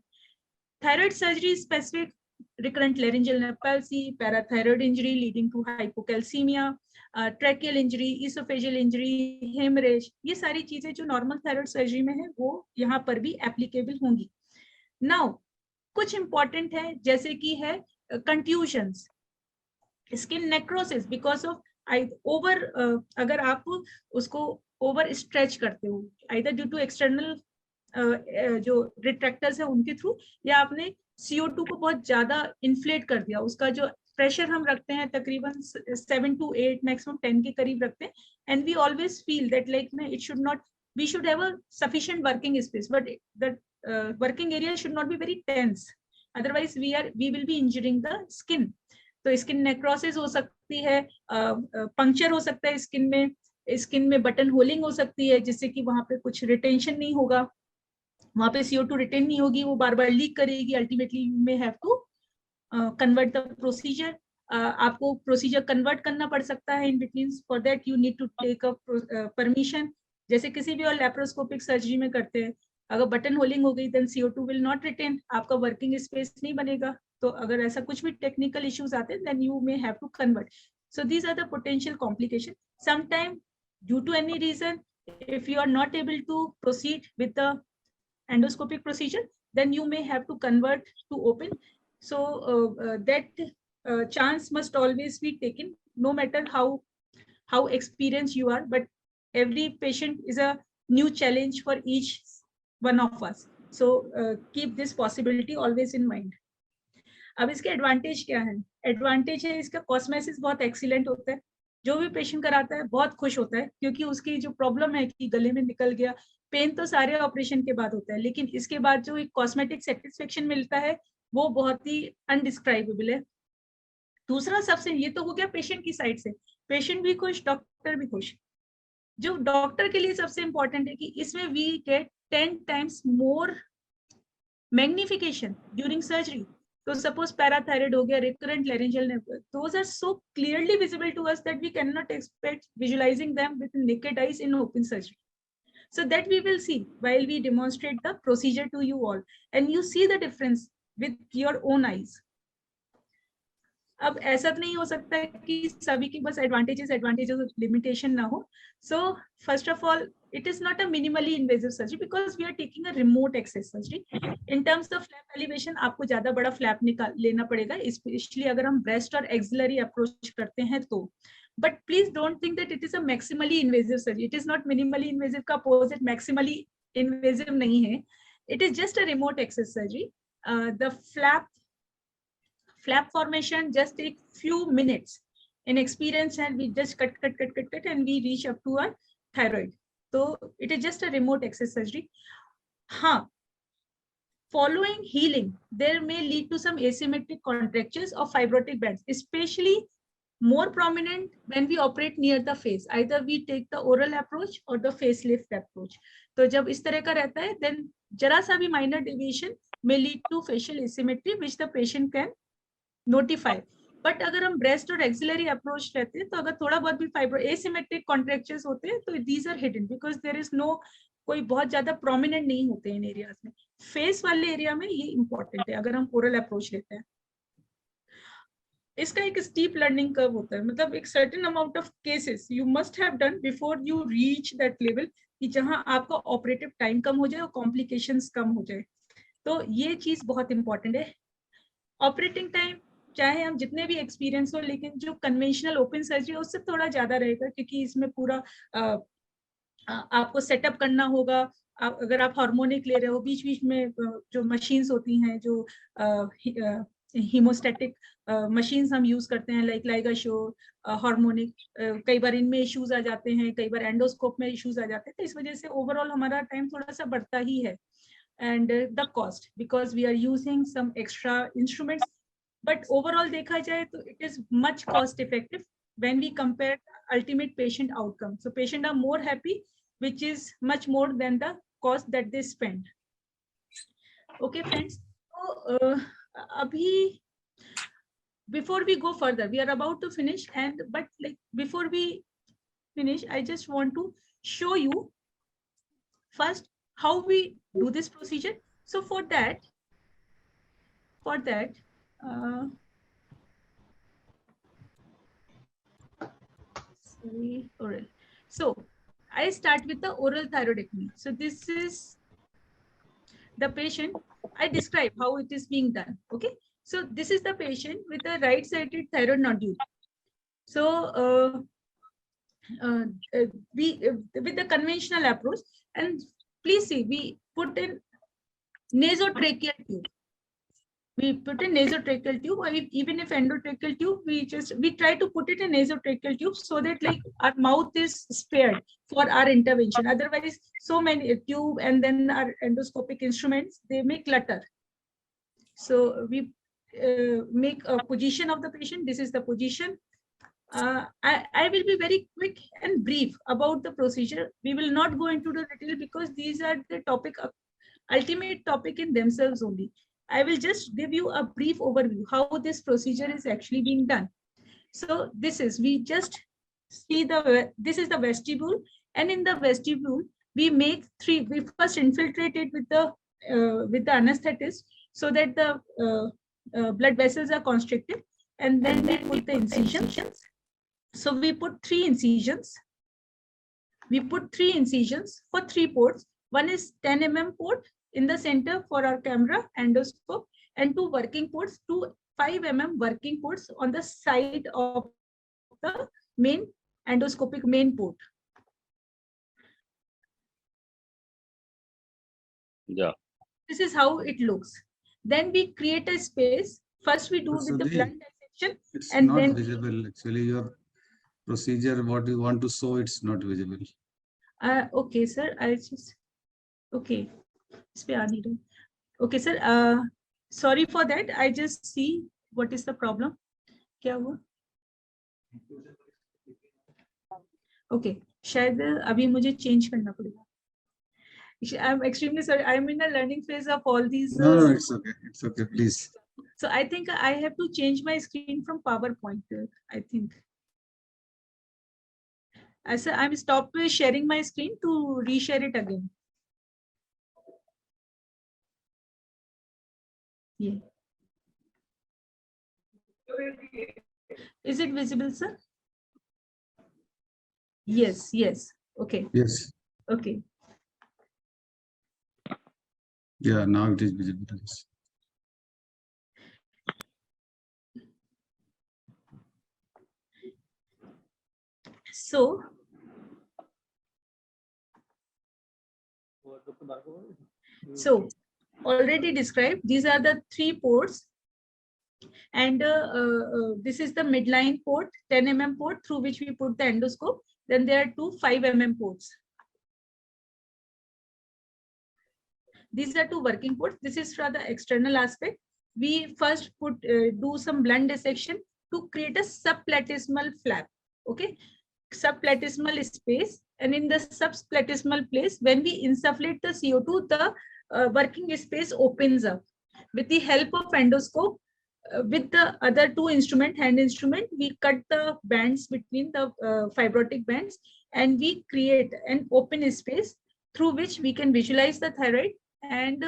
A: Thyroid surgery specific recurrent laryngeal palsy, parathyroid injury leading to hypocalcemia, tracheal injury, esophageal injury, hemorrhage, ये सारी चीजें जो नॉर्मल थायराइड सर्जरी में है वो यहाँ पर भी एप्लीकेबल होंगी. नाउ कुछ इंपॉर्टेंट है जैसे कि है कंट्यूजन्स, skin necrosis because of over, अगर आप उसको ओवर स्ट्रेच करते हो आइदर ड्यू टू एक्सटर्नल जो रिट्रैक्टर्स है उनके थ्रू, या आपने CO2 को बहुत ज्यादा इन्फ्लेट कर दिया, उसका जो प्रेशर हम रखते हैं तकरीबन 7 to 8 मैक्सिमम 10 के करीब रखते हैं, and we always feel that like it should not, we should have a sufficient working space, but the working area should not be very tense, otherwise we will be injuring the skin. तो skin necrosis हो सकती है, puncture हो सकता है skin में button होलिंग हो सकती है जिससे कि वहां पे कुछ रिटेंशन नहीं होगा, वहां पे CO2 रिटेन नहीं होगी, वो बार बार लीक करेगी, ultimately you may have to convert the procedure. आपको प्रोसीजर कन्वर्ट करना पड़ सकता है in between, for that you need to take a permission, जैसे किसी भी और लैप्रोस्कोपिक सर्जरी में करते हैं. अगर बटन होलिंग हो गई then CO2 will not retain, आपका वर्किंग स्पेस नहीं बनेगा. तो अगर ऐसा कुछ भी टेक्निकल इश्यूज आते हैं then you may have to convert. So these are the potential complication. Sometime due to any reason if you are not able to proceed with the endoscopic procedure, then you may have to convert to open. So that chance must always be taken, no matter how experienced you are, but every patient is a new challenge for each one of us. So keep this possibility always in mind. अब इसके advantage क्या है? Advantage है इसका कॉस्मेसिस बहुत excellent होता है, जो भी पेशेंट कराता है बहुत खुश होता है, क्योंकि उसकी जो प्रॉब्लम है कि गले में निकल गया, पेन तो सारे ऑपरेशन के बाद होता है, लेकिन इसके बाद जो एक कॉस्मेटिक सेटिस्फेक्शन मिलता है वो बहुत ही अनडिस्क्राइबेबल है। दूसरा सबसे, ये तो हो गया पेशेंट की साइड से, पेशेंट भी खुश, डॉक्टर भी खुश। जो डॉक्टर के लिए सबसे इंपॉर्टेंट है कि इसमें we get 10 times more magnification during surgery. तो सपोज पैराथायराइड हो गया, recurrent laryngeal nephrosis, those are so clearly visible to us that we can not expect visualising them with naked eyes in open surgery. So that we will see while we demonstrate the procedure to you all, and you see the difference with your own eyes. अब ऐसा तो नहीं हो सकता है कि सभी की बस एडवांटेजेस लिमिटेशन ना हो. So first of all, it is not a minimally invasive surgery because we are taking a remote access surgery. In terms of flap elevation, आपको ज्यादा बड़ा flap लेना पड़ेगा, especially अगर हम breast और axillary approach करते हैं तो. But please don't think that it is a maximally invasive surgery. It is not minimally invasive का opposite maximally invasive नहीं है. It is just a remote access surgery. The flap formation just take few minutes. In experience, and we just cut, and we reach up to our thyroid. So it is just a remote access surgery. Following healing, there may lead to some asymmetric contractures of fibrotic bands, especially more prominent when we operate near the face. Either we take the oral approach or the facelift approach. तो जब इस तरह का रहता है, then जरा सा भी minor deviation may lead to facial asymmetry, which the patient can notify. But अगर हम breast और axillary approach रहते हैं, तो अगर थोड़ा बहुत भी asymmetric contractures होते हैं, तो these are hidden because there is no, कोई बहुत ज्यादा prominent नहीं होते इन areas में. Face वाले area में ये important है अगर हम oral approach लेते हैं. इसका एक steep learning curve होता है, मतलब एक certain amount of cases you must have done before you reach that level कि जहां आपका operative time कम हो जाए और complications कम हो जाए. तो ये चीज बहुत important है. Operating time चाहे हम जितने भी एक्सपीरियंस हो, लेकिन जो कन्वेंशनल ओपन सर्जरी है उससे थोड़ा ज्यादा रहेगा, क्योंकि इसमें पूरा आपको सेटअप करना होगा. अगर आप हार्मोनिक ले रहे हो, बीच बीच में जो मशीन्स होती हैं, जो हीमोस्टैटिक मशीन्स हम यूज करते हैं, लाइक लाइगाशो, हार्मोनिक, कई बार इनमें इश्यूज आ जाते हैं, कई बार एंडोस्कोप में इश्यूज आ जाते हैं. तो इस वजह से ओवरऑल हमारा टाइम थोड़ा सा बढ़ता ही है. And the cost, because we are using some extra instruments. But overall देखा जाए तो it is much cost effective when we compare ultimate patient outcome. So patient are more happy, which is much more than the cost that they spend. Okay friends, so abhi before we go further, we are about to finish, and but like before we finish, I just want to show you first how we do this procedure. So for that oral. So I start with the oral thyroidectomy. So this is the patient. I describe how it is being done. Okay. So this is the patient with a right-sided thyroid nodule. So we with the conventional approach, and please see, we put in nasotracheal tube. We put a nasotracheal tube, or even if endotracheal tube, we try to put it in nasotracheal tube so that like our mouth is spared for our intervention. Otherwise, so many tube and then our endoscopic instruments, they may clutter. So we make a position of the patient. This is the position. I will be very quick and brief about the procedure. We will not go into the detail because these are the topic, ultimate topic in themselves only. I will just give you a brief overview how this procedure is actually being done. So this is, we just see this is the vestibule, and in the vestibule we make we first infiltrate it with the anesthetist so that the blood vessels are constricted, and then we put the incisions. So we put 3 incisions. We put 3 incisions for 3 ports. One is 10 mm port in the center for our camera endoscope, and 2 working ports, 2 5 mm working ports on the side of the main endoscopic main port.
E: Yeah.
A: This is how it looks. Then we create a space. First we do with the blunt dissection.
C: It's
A: and
C: not
A: then
C: visible. Actually, your procedure, what you want to show, it's not visible.
A: Okay, sir. I just okay. Okay, sir. Sorry for that. I just see what is the problem. क्या हुआ? Okay. शायद अभी मुझे change करना पड़ेगा. I'm extremely sorry. I'm in the learning phase of all these.
C: No, it's okay. It's okay. Please.
A: So I think I have to change my screen from PowerPoint. I think. I'm stopped sharing my screen to reshare it again. Yeah. Is it visible, sir? Yes. Yes. Okay.
C: Yes.
A: Okay.
C: Yeah, now it is visible. Yes. So already described, these are the 3 ports, and this is the midline port, 10 mm port through which we put the endoscope. Then there are 2 5 mm ports. These are 2 working ports. This is for the external aspect. We first do some blunt dissection to create a subplatysmal flap. Okay, subplatysmal space, and in the subplatysmal place, when we insufflate the CO2, the working space opens up. With the help of endoscope, with the other 2 hand instrument, we cut the bands between the fibrotic bands, and we create an open space through which we can visualize the thyroid, and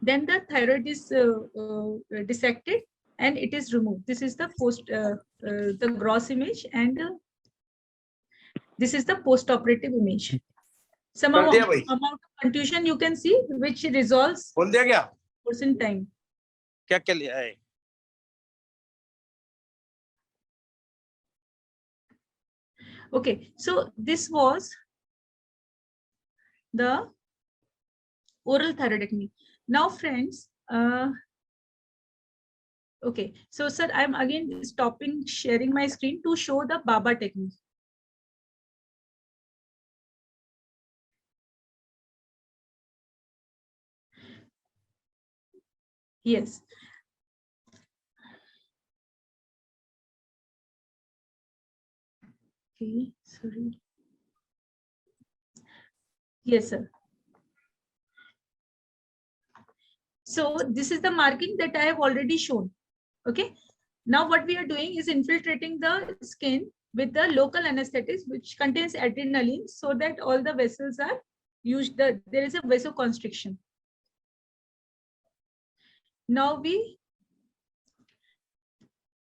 C: then the thyroid is dissected and it is removed. This is the the gross image, and this is the post-operative image. Some amount of contusion you can see, which resolves in time. Okay, so this was the oral thyroidectomy. Now, friends, okay, so sir, I'm again stopping sharing my screen to show the Baba technique. Yes. Okay, sorry. Yes, sir. So this is the marking that I have already shown. Okay. Now what we are doing is infiltrating the skin with the local anesthetics, which contains adrenaline, so that all the vessels are used. There is a vasoconstriction. Now we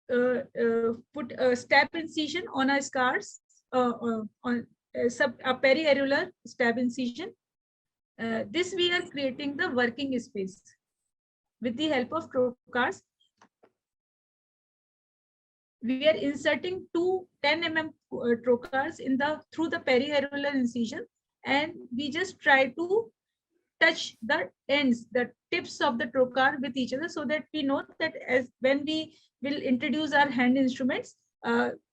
C: put a stab incision on our scars, on a periareolar stab incision. This we are creating the working space with the help of trocars. We are inserting 2 10 mm trocars through the periareolar incision, and we just try to touch the ends, the tips of the trocar with each other, so that we know that when we will introduce our hand instruments, it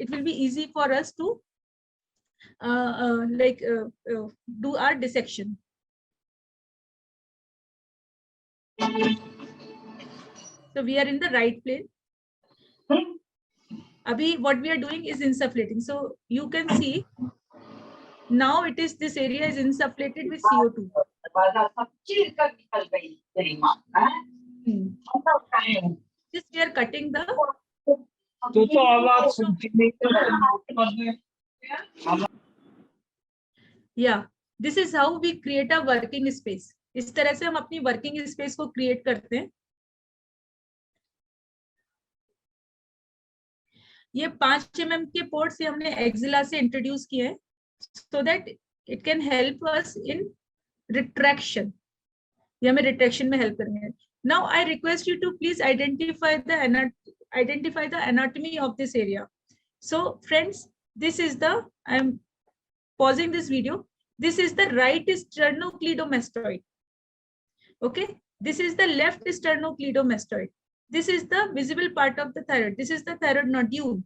C: will be easy for us to do our dissection. So we are in the right plane. Abhi, what we are doing is insufflating. So you can see now this area is insufflated with CO2. This we are cutting the. Yeah, this is how we create a working space. इस तरह से हम अपनी working space को create करते हैं. ये 5 mm के पोर्ट से हमने एक्सिला से इंट्रोड्यूस किए हैं, so that it can help us in retraction. ये हमें retraction में help करेंगे. Now I request you to please identify the anatomy of this area. So friends, this is I'm pausing this video. This is the right sternocleidomastoid. Okay, this is the left sternocleidomastoid. This is the visible part of the thyroid. This is the thyroid nodule.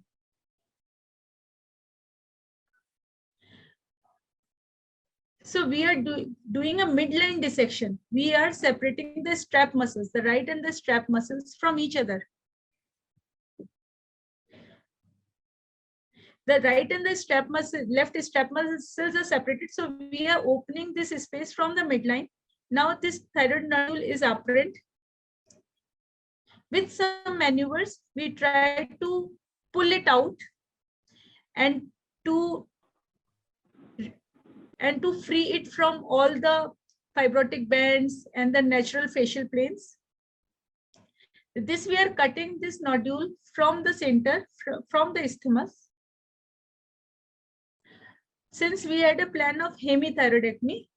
C: So we are doing a midline dissection. We are separating the strap muscles, the right and the strap muscles from each other. The right and the strap muscle, left strap muscles are separated. So we are opening this space from the midline. Now this thyroid nodule is apparent. With some maneuvers, we try to pull it out and to free it from all the fibrotic bands and the natural facial planes. This we are cutting this nodule from the center, from the isthmus. Since we had a plan of hemithyroidectomy,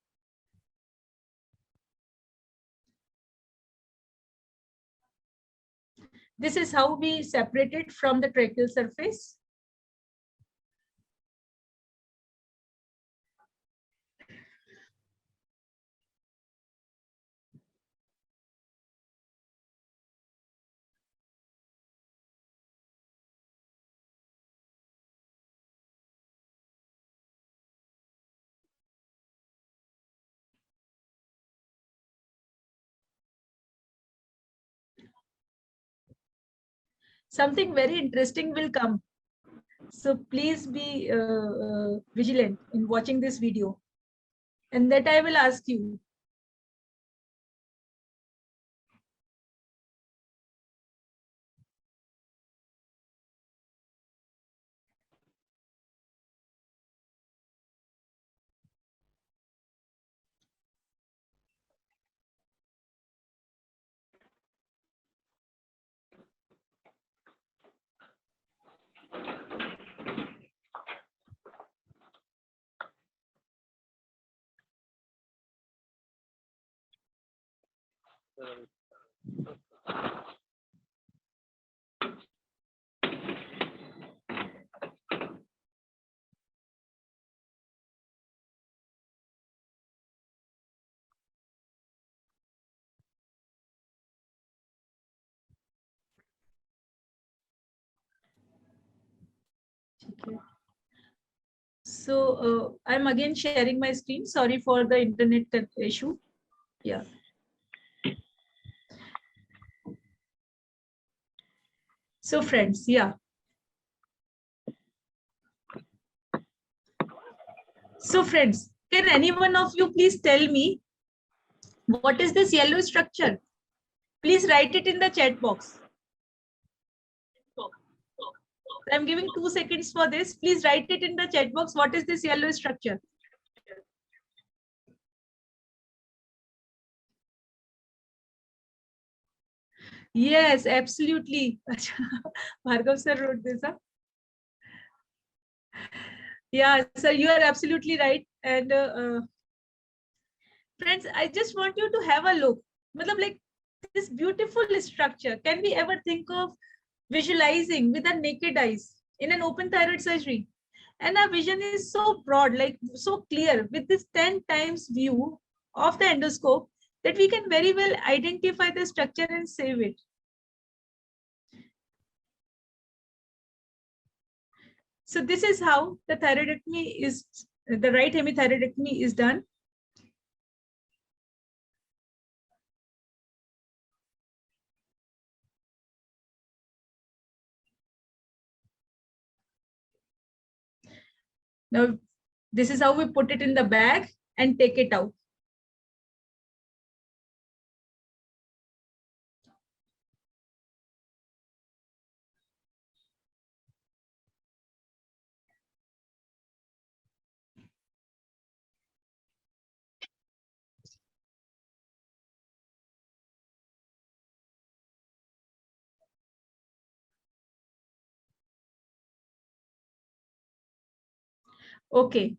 C: this is how we separate it from the tracheal surface. Something very interesting will come. So please be vigilant in watching this video. And that I will ask you. Okay. So I'm again sharing my screen. Sorry for the internet issue. Yeah. So friends, yeah. So friends, can any one of you please tell me what is this yellow structure? Please write it in the chat box. I'm giving 2 seconds for this. Please write it in the chat box. What is this yellow structure? Yes, absolutely. Bhargav sir wrote this up. Yeah, sir, you are absolutely right. And friends, I just want you to have a look. Like this beautiful structure. Can we ever think of visualizing with our naked eyes in an open thyroid surgery? And our vision is so broad, like so clear with this 10 times view of the endoscope that we can very well identify the structure and save it. So this is how the thyroidectomy is, the right hemithyroidectomy is done. Now, this is how we put it in the bag and take it out. Okay.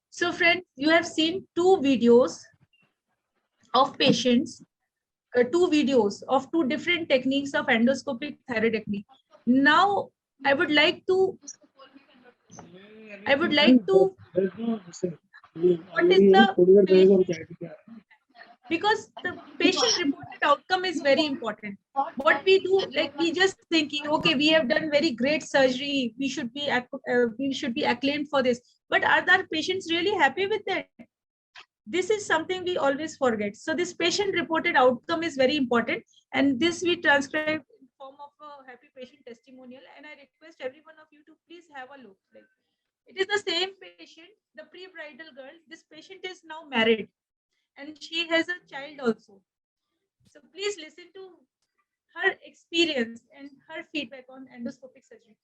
C: So friends, you have seen 2 videos of patients two videos of two different techniques of endoscopic thyroidectomy. Now I would like to what is the, because the patient reported outcome is very important. What we do, like we just thinking, okay, we have done very great surgery, we should be acclaimed for this, but are the patients really happy with that? This is something we always forget. So this patient reported outcome is very important, and this we transcribe in form of a happy patient testimonial, and I request every one of you to please have a look. Like, it is the same patient, the pre-bridal girl. This patient is now married and she has a child also. So please listen to her experience and her feedback on endoscopic surgery.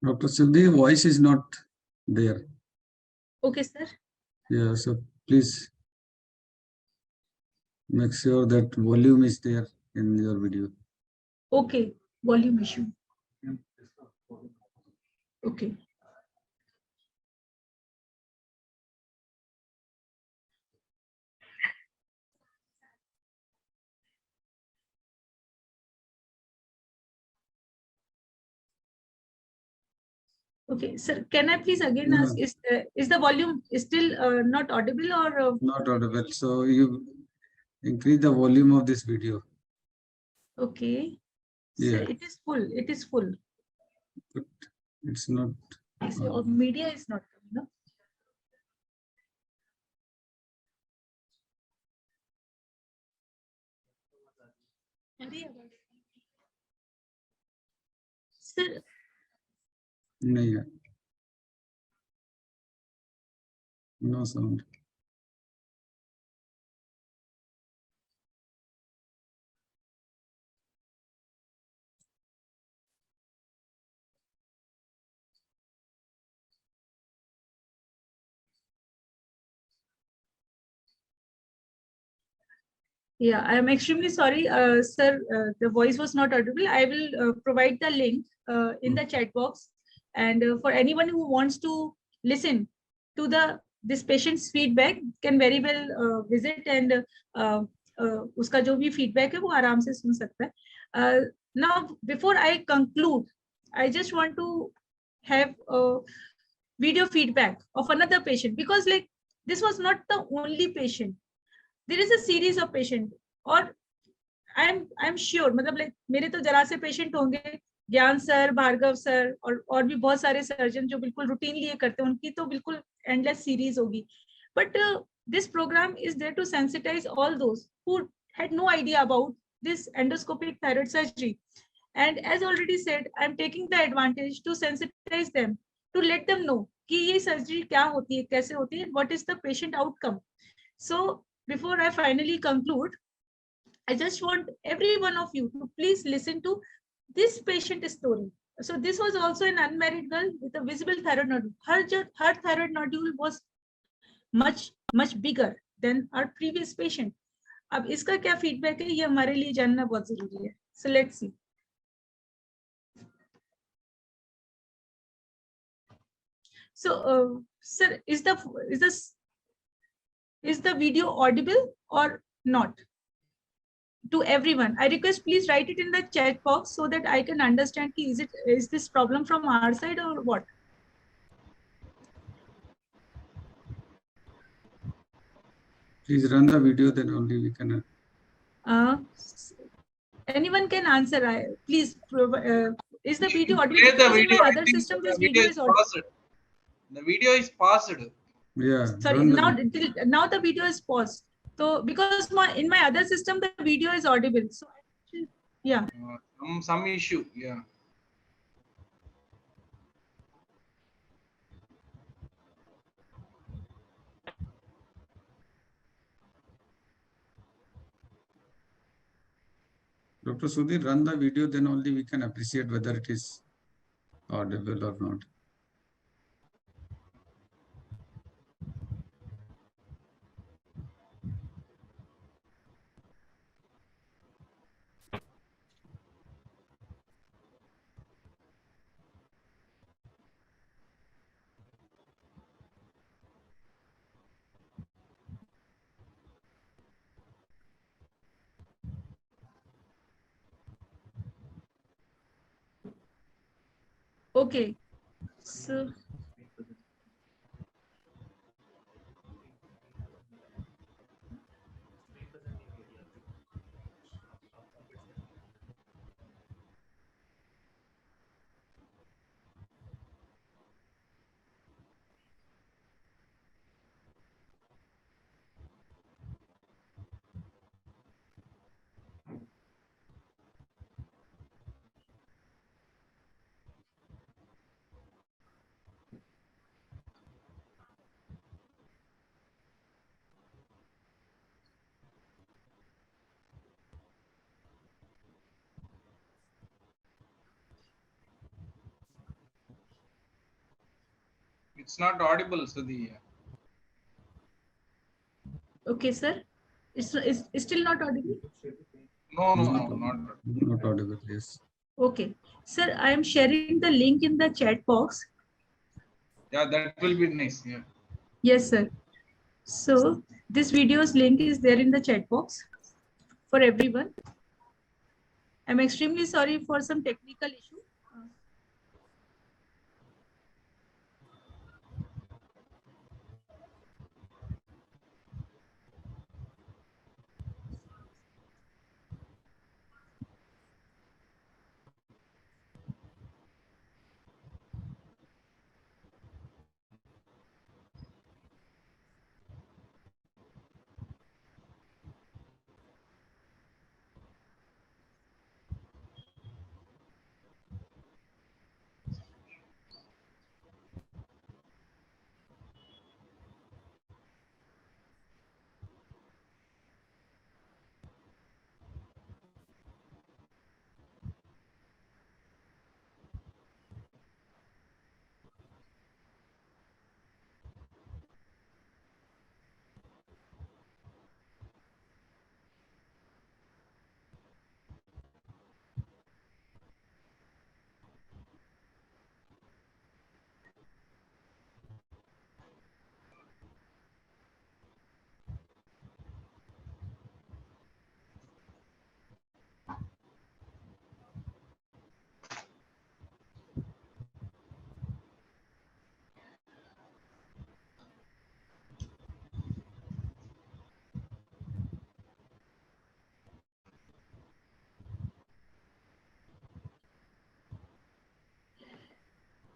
E: Dr. Sudhi, voice is not there.
C: Okay, sir.
E: Yeah, so please make sure that volume is there in your video.
C: Okay, volume issue. Okay. Okay, sir, can I please again ask, is the volume still not audible or?
E: Not audible. So you increase the volume of this video.
C: Okay.
E: Yeah.
C: So it is full. It is full.
E: But it's not.
C: So media is not coming, no? Sir,
E: No, no sound.
C: yeah, I am extremely sorry, sir. The voice was not audible. I will provide the link in the chat box, and for anyone who wants to listen to this patient's feedback, can very well visit and उसका जो भी feedback है वो आराम से सुन सकता है. Now, before I conclude, I just want to have a video feedback of another patient, because like this was not the only patient. There is a series of patient, और I'm sure, मतलब like मेरे तो जरा से patient होंगे, ज्ञान sir, Bhargava sir और भी बहुत सारे सर्जन जो बिल्कुल रूटीनली ये करते हैं, उनकी तो बिल्कुल endless series होगी. But this program is there to sensitize all those who had no idea about this endoscopic thyroid surgery. And as already said, I'm taking the advantage to sensitize them, to let them know कि ये surgery क्या होती है, कैसे होती है, what is the patient outcome. So before I finally conclude, I just want every one of you to please listen to this patient story. So this was also an unmarried girl with a visible thyroid nodule. Her thyroid nodule was much bigger than our previous patient. अब इसका क्या feedback है, ये हमारे लिए जानना बहुत जरूरी है. So let's see. So, sir, is the video audible or not to everyone? I request please write it in the chat box so that I can understand is this problem from our side or what?
E: Please run the video, then only we can.
C: Anyone can answer. Please, is the video audible?
F: Play the
C: Because
F: video.
C: in my other system, this video is audible.
F: The video is paused.
E: Yeah.
C: Sorry,
E: run the
C: now
E: video.
C: now the video is paused. So because in my other system the video is audible. So yeah.
F: Some issue. Yeah.
E: Dr. Sudhi, run the video, then only we can appreciate whether it is audible or not.
C: Okay. So
F: It's not audible, Sudhi.
C: okay, sir. It's still not audible.
F: No,
E: Not,
F: not.
E: not audible, yes.
C: Okay, sir. I am sharing the link in the chat box.
F: Yeah, that will be nice. Yeah.
C: Yes, sir. So this video's link is there in the chat box for everyone. I'm extremely sorry for some technical issue.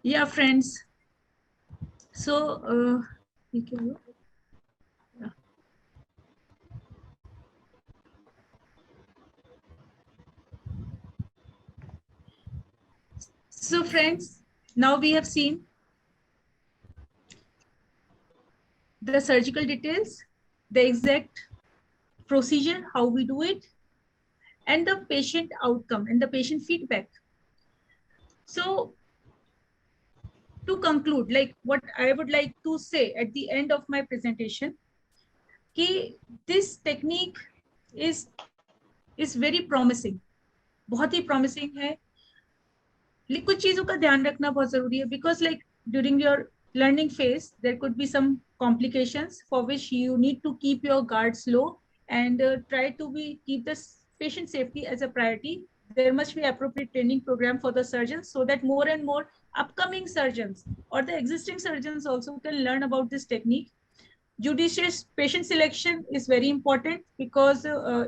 C: Yeah, friends. So, yeah. So friends, now we have seen the surgical details, the exact procedure, how we do it, and the patient outcome and the patient feedback. So to conclude, like what I would like to say at the end of my presentation, कि this technique is very promising, बहुत ही promising है. कुछ चीजों का ध्यान रखना बहुत जरूरी है because like during your learning phase there could be some complications for which you need to keep your guards low and try to keep the patient safety as a priority. There must be appropriate training program for the surgeons so that more and more upcoming surgeons or the existing surgeons also can learn about this technique. Judicious patient selection is very important because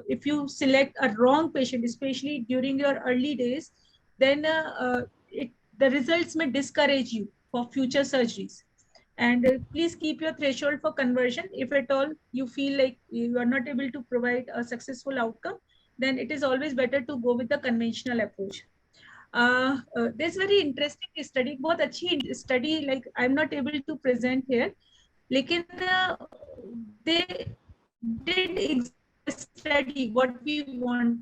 C: if you select a wrong patient, especially during your early days, then the results may discourage you for future surgeries. And please keep your threshold for conversion. If at all you feel like you are not able to provide a successful outcome, then it is always better to go with the conventional approach. This very interesting study, बहुत अच्छी study, like I'm not able to present here, लेकिन they did study what we want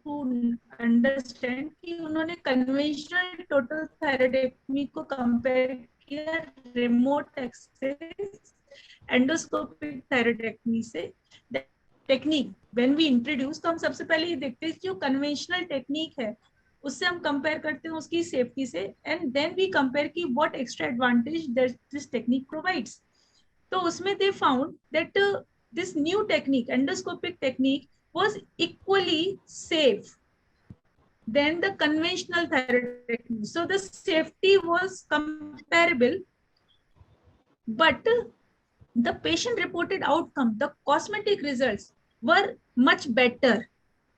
C: to understand कि उन्होंने conventional total thyroidectomy को compare किया remote access endoscopic thyroidectomy से. Technique when we introduce, तो हम सबसे पहले ये देखते हैं जो कन्वेंशनल टेक्निक है उससे हम कंपेयर करते हैं उसकी सेफ्टी से, एंड देन वी कंपेयर की what extra advantage this technique provides. तो उसमें they found that this new technique endoscopic technique was equally safe then the conventional thyroidectomy. So the safety was comparable, but the patient reported outcome, the cosmetic results were much better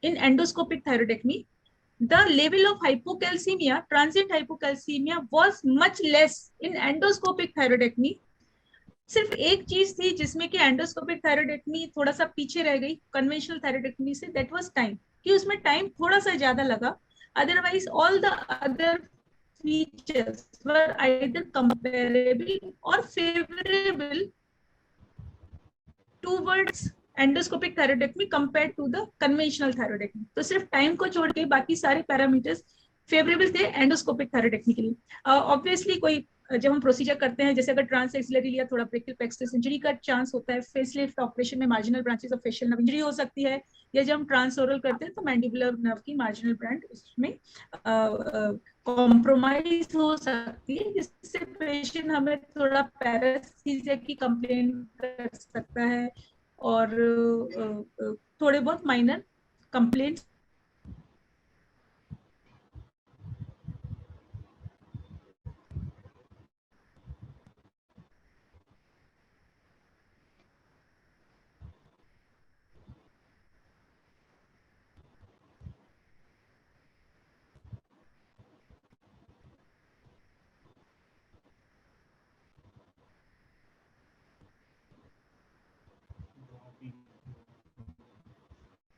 C: in endoscopic thyroidectomy. The level of hypocalcemia, transient hypocalcemia, was much less in endoscopic thyroidectomy. सिर्फ एक चीज थी जिसमें कि endoscopic thyroidectomy थोड़ा सा पीछे रह गई कन्वेंशनल थायराइडेक्टमी से, दैट वाज टाइम, कि उसमें टाइम थोड़ा सा ज्यादा लगा. Otherwise all the other features were either comparable और favourable towards endoscopic thyroidectomy compared to the conventional thyroidectomy. तो सिर्फ टाइम को छोड़ के बाकी सारे पैरामीटर्स फेवरेबल थे एंडोस्कोपिक thyroidectomy के लिए. ऑब्वियसली कोई जब हम प्रोसीजर करते हैं, जैसे अगर ट्रांस एक्सिलरी या थोड़ा ब्रेकियल प्लेक्सस इंजरी का चांस होता है, फेसलिफ्ट ऑपरेशन में marginal branches of facial nerve injury हो सकती है, या जब हम ट्रांसओरल करते हैं तो मैंडिबुलर नर्व की मार्जिनल ब्रांच उसमें कॉम्प्रोमाइज हो सकती है, जिससे पेशेंट हमें थोड़ा पैरास्थीसिया की कंप्लेन कर सकता है और थोड़े बहुत minor complaints.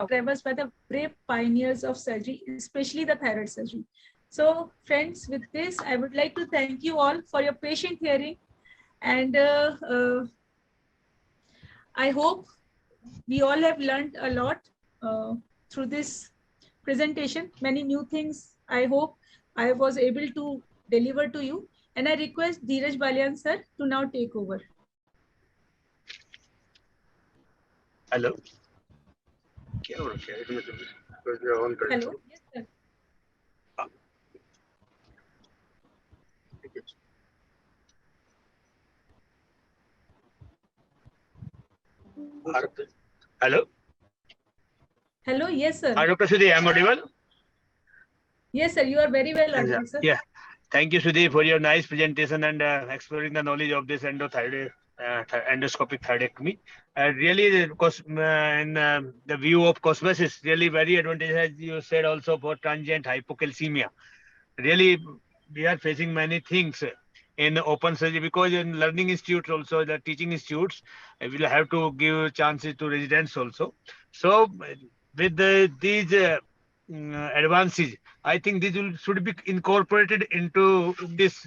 C: Drivers by the brave pioneers of surgery, especially the thyroid surgery. So friends, with this, I would like to thank you all for your patient hearing, and I hope we all have learned a lot through this presentation. Many new things I hope I was able to deliver to you, and I request Dheeraj Balian sir to now take over.
B: Hello.
C: Hello. Yes, sir.
B: Hello.
C: Hello. Yes, sir.
B: Hi, Dr. Sudhi, I'm audible?
C: Yes, sir. You are very well audible, sir.
B: Yeah. Thank you, Sudhi, for your nice presentation and exploring the knowledge of this endoscopic thyroidectomy. Really, in the view of Cosmesis, really very advantageous, as you said, also for transient hypocalcemia. Really, we are facing many things in open surgery, because in learning institutes also, the teaching institutes will have to give chances to residents also. So with these advances, I think these should be incorporated into this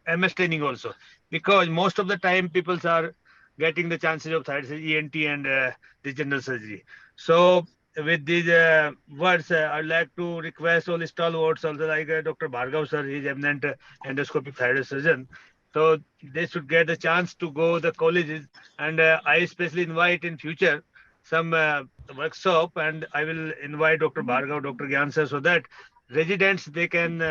B: MS training also, because most of the time people are getting the chances of thyroid surgery, ENT and the general surgery. So with these words, I'd like to request all stalwarts also, like Dr. Bhargav sir, he is eminent endoscopic thyroid surgeon. So they should get the chance to go the colleges, and I especially invite in future some workshop, and I will invite Dr. Bhargav, Dr. Gyan sir, so that residents, they can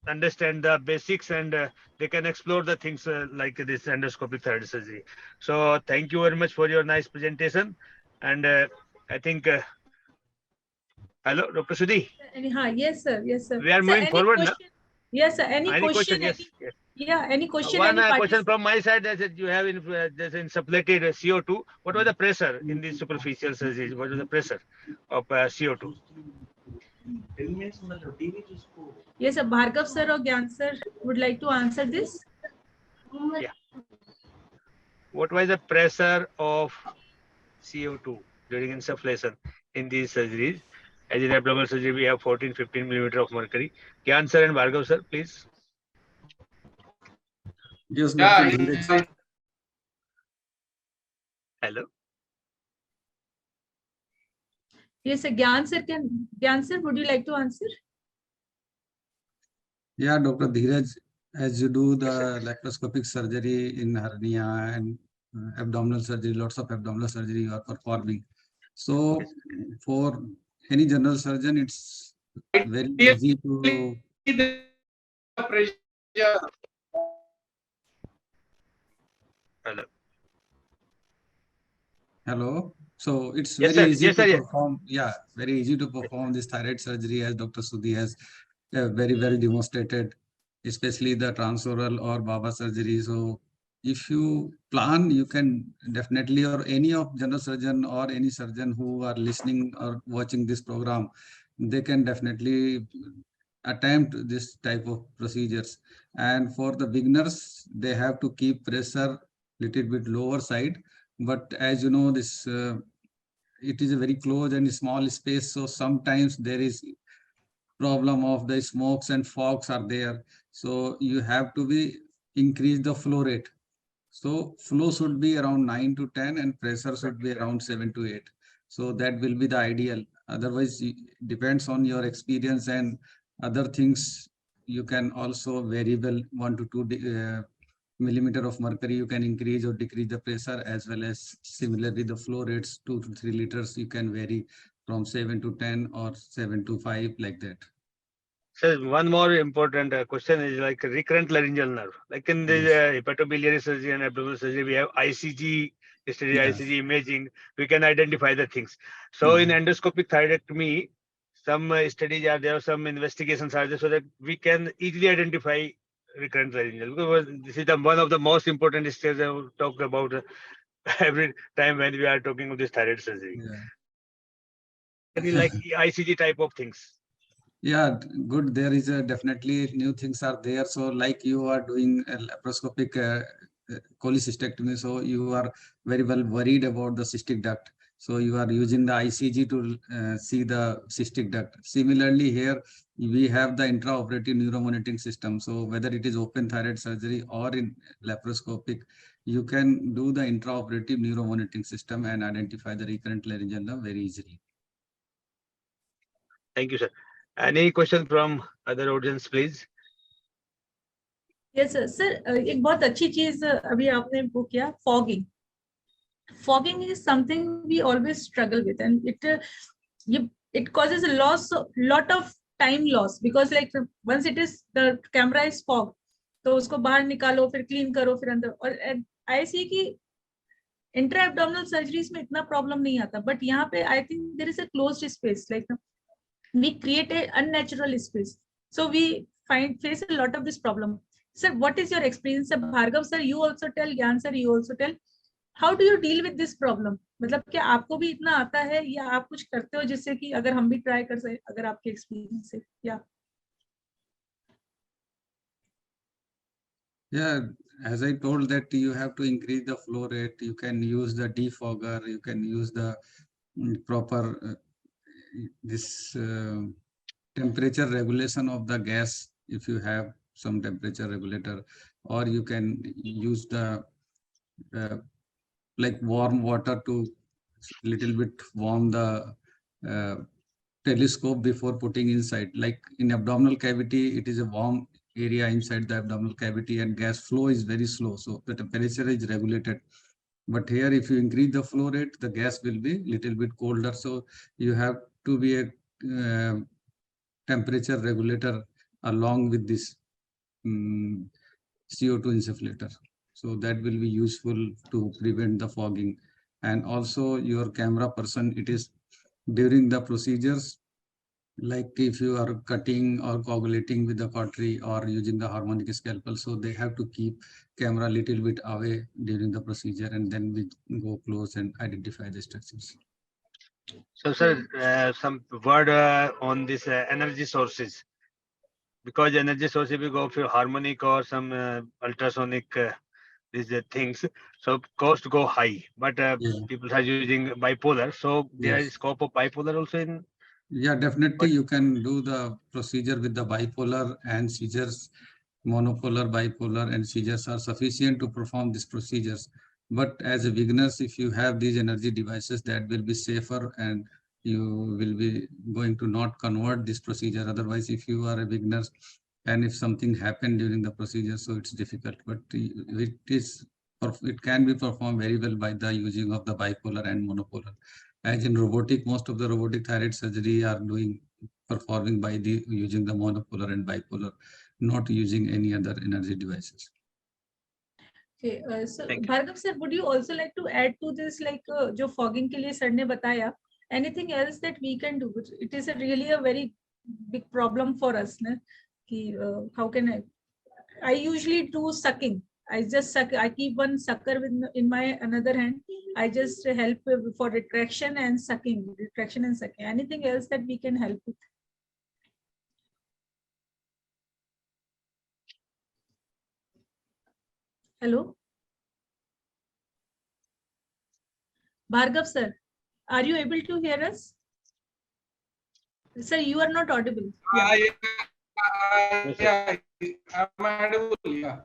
B: understand the basics, and they can explore the things like this endoscopic thyroid surgery. So thank you very much for your nice presentation, and I think hello, Dr. Sudhi.
C: Yes, sir. Yes, sir.
B: We are moving forward now.
C: Yes, sir. Any question?
B: Yes. Yes.
C: Yeah, any question?
B: One
C: any
B: question from my side is that you have in suppleted CO2. What was the pressure in these superficial surgeries? What was the pressure of CO2?
C: Yes, sir. Bhargav sir or Gyan sir would like to answer this.
B: Yeah. what was the pressure of CO2 during insufflation in these surgeries? As in abdominal surgery, we have 14-15 millimeter of mercury. Gyan sir and Bhargav sir, please.
E: Yes,
F: Yeah,
E: Dr. Dheeraj.
B: Hello.
C: Yes, sir. Gyan sir, would you like to answer?
E: Yeah, Dr. Dheeraj, as you do the laparoscopic surgery in hernia and abdominal surgery, lots of abdominal surgery you are performing. So for any general surgeon, it's very easy to
F: the pressure.
B: Hello.
E: hello. So it's
B: Yes,
E: very
B: sir.
E: easy
B: Yes,
E: to
B: sir. Yes.
E: perform. Yeah, very easy to perform this thyroid surgery, as Dr. Sudhi has very well demonstrated, especially the transoral or Baba surgery. So if you plan, you can definitely, or any of general surgeon or any surgeon who are listening or watching this program, they can definitely attempt this type of procedures. And for the beginners, they have to keep pressure little bit lower side. But as you know, this it is a very close and small space, so sometimes there is problem of the smokes and fogs are there. So you have to be increase the flow rate. So flow should be around 9 to 10 and pressure should be around 7 to 8. So that will be the ideal. Otherwise, it depends on your experience and other things. You can also variable 1 to 2 millimeter of mercury. You can increase or decrease the pressure, as well as similarly the flow rates 2 to 3 liters. You can vary from 7 to 10 or 7 to 5 like that.
B: So one more important question is like recurrent laryngeal nerve. Like in the
E: Yes.
B: hepatobiliary surgery and abdominal surgery, we have ICG, yesterday
E: Yes.
B: ICG imaging. We can identify the things. So in
E: Yeah.
B: endoscopic thyroidectomy, some studies are there, some investigations are there, so that we can easily identify recurrent laryngeal. Because this is the one of the most important stages I will talk about every time when we are talking of this thyroid surgery.
E: Yeah.
B: Any like ICG type of things.
E: Yeah, good. There is a definitely new things are there. So like you are doing a laparoscopic cholecystectomy, so you are very well worried about the cystic duct. So you are using the ICG to see the cystic duct. Similarly, here we have the intraoperative neuromonitoring system. So whether it is open thyroid surgery or in laparoscopic, you can do the intraoperative neuromonitoring system and identify the recurrent laryngeal nerve very easily.
B: Thank you, sir. Any question from other audience, please?
C: Yes, sir. एक बहुत अच्छी चीज अभी आपने वो किया, fogging. Fogging is something we always struggle with, and it causes a lot of time loss, because like once it is the camera is fogged, तो उसको बाहर निकालो, फिर clean करो, फिर अंदर. और I see कि इंट्रा एब्डोमिनल सर्जरीज में इतना प्रॉब्लम नहीं आता, बट यहाँ पे I think there is a closed space, like we create a unnatural space, so we face a lot of this problem. Sir, what is your experience? Sir, Bhargav sir, you also tell. Gyan sir, you also tell. How do you deal with this problem? मतलब क्या आपको भी इतना आता है, या आप कुछ करते हो जिससे कि अगर हम भी ट्राई कर सके, अगर आपके एक्सपीरियंस है?
E: Yeah, as I told that you have to increase the flow rate. You can use the defogger. You can use the proper this temperature regulation of the gas if you have some temperature regulator, or you can use the like warm water to little bit warm the uh, telescope before putting inside. Like in abdominal cavity, it is a warm area inside the abdominal cavity and gas flow is very slow, so the temperature is regulated. But here, if you increase the flow rate, the gas will be little bit colder, so you have to be a temperature regulator along with this CO2 insufflator. So that will be useful to prevent the fogging. And also your camera person, it is during the procedures, like if you are cutting or coagulating with the cautery or using the harmonic scalpel, so they have to keep camera a little bit away during the procedure, and then we go close and identify the structures.
B: So, sir, some word on this energy sources, because energy sources we go for harmonic or some ultrasonic these things. So cost go high, but
E: Yeah.
B: people are using bipolar. So there is
E: Yes.
B: scope of bipolar also in.
E: Yeah, definitely
B: But
E: you can do the procedure with the bipolar and seizures. Monopolar, bipolar, and seizures are sufficient to perform these procedures. But as a beginners, if you have these energy devices, that will be safer and you will be going to not convert this procedure. Otherwise, if you are a beginner and if something happened during the procedure, so it's difficult. But it can be performed very well by the using of the bipolar and monopolar. As in robotic, most of the robotic thyroid surgery are performing by the using the monopolar and bipolar, not using any other energy devices.
C: Okay, so
B: thank you.
C: Bhargav sir, would you also like to add to this, like जो fogging के लिए sir ने बताया, anything else that we can do? It is really a very big problem for us, ना? कि how can I usually do sucking. I just suck. I keep one sucker in my another hand. I just help for retraction and sucking. Retraction and sucking. Anything else that we can help with? Hello, Bhargav sir, are you able to hear us? Sir, you are not audible.
B: Yes, sir.
F: Yeah, I'm audible. Yeah,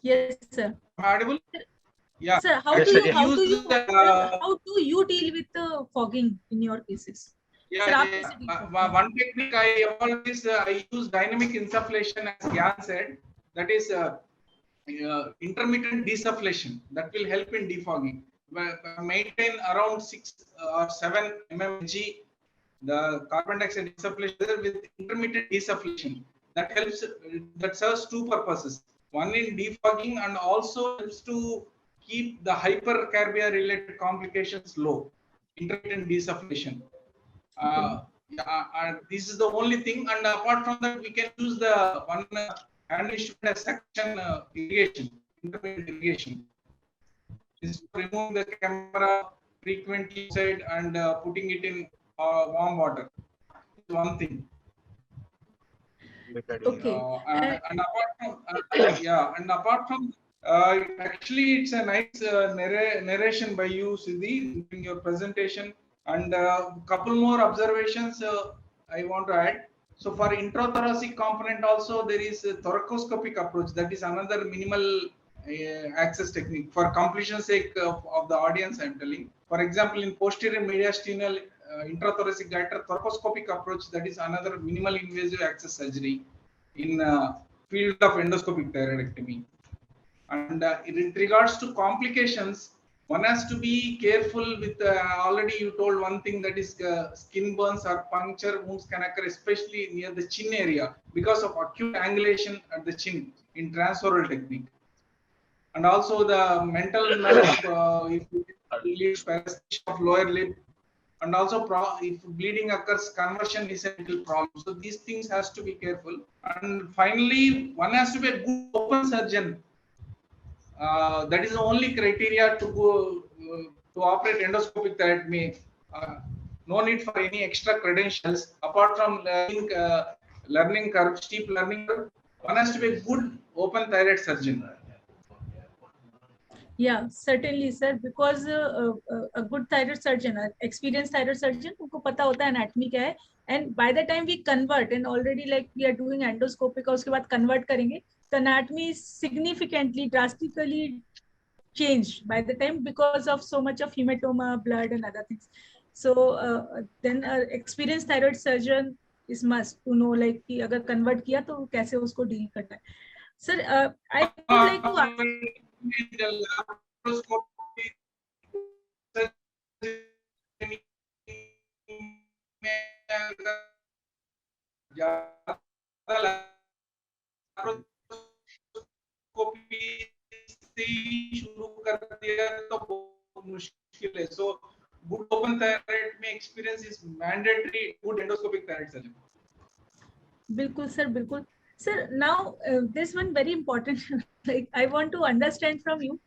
C: Yes, sir.
F: I'm audible. Yeah.
C: Sir, how
B: Yes,
C: do
B: sir,
C: you
B: yes.
C: how do
F: Use
C: you
F: the
C: how do you deal with the fogging in your cases?
F: yeah,
C: Sir, आप
F: yeah.
C: कैसे deal करते हैं?
F: One technique I evolved is I use dynamic insufflation, as Jan said. That is intermittent desufflation. That will help in defogging. Maintain around 6 or 7 mmHg the carbon dioxide desufflation with intermittent desufflation. That helps. That serves two purposes. One in defogging and also helps to keep the hypercarbia related complications low. Intermittent desufflation. This is the only thing. And apart from that, we can use the one hand instrument as suction irrigation, intermittent irrigation. Is removing the camera frequently outside and putting it in warm water. One thing.
C: Okay.
F: And apart from and apart from actually it's a nice narration by you, Sudhi, during your presentation. And couple more observations I want to add. So for intrathoracic component also there is a thoracoscopic approach, that is another minimal access technique. For completion's sake of the audience, I'm telling. For example, in posterior mediastinal intrathoracic goiter thoracoscopic approach, that is another minimal invasive access surgery in field of endoscopic thyroidectomy. And in regards to complications, one has to be careful with already you told one thing, that is skin burns or puncture wounds can occur especially near the chin area because of acute angulation at the chin in transoral technique. And also the mental nerve if it leads paresthesia of lower lip, and also if bleeding occurs, conversion is a little problem. So these things has to be careful. And finally, one has to be a good open surgeon. That is the only criteria to go to operate endoscopic thyroidectomy. No need for any extra credentials apart from learning curve, steep learning curve. One has to be a good open thyroid surgeon.
C: Yeah, certainly, sir. Because a good thyroid surgeon, an experienced thyroid surgeon, उनको पता होता है anatomy क्या है. And by the time we convert, and already like we are doing endoscopic, और उसके बाद convert करेंगे, the anatomy is significantly, drastically changed by the time because of so much of hematoma, blood, and other things. So then an experienced thyroid surgeon is must to know like कि अगर convert किया तो कैसे उसको deal करना है. Sir, I would like to ask.
F: शुरू कर दिया तो बहुत मुश्किल है. So good open thyroid experience is mandatory. Good endoscopic thyroid surgery.
C: बिल्कुल sir, बिल्कुल. Sir, now this one very important. Like I want to understand from you.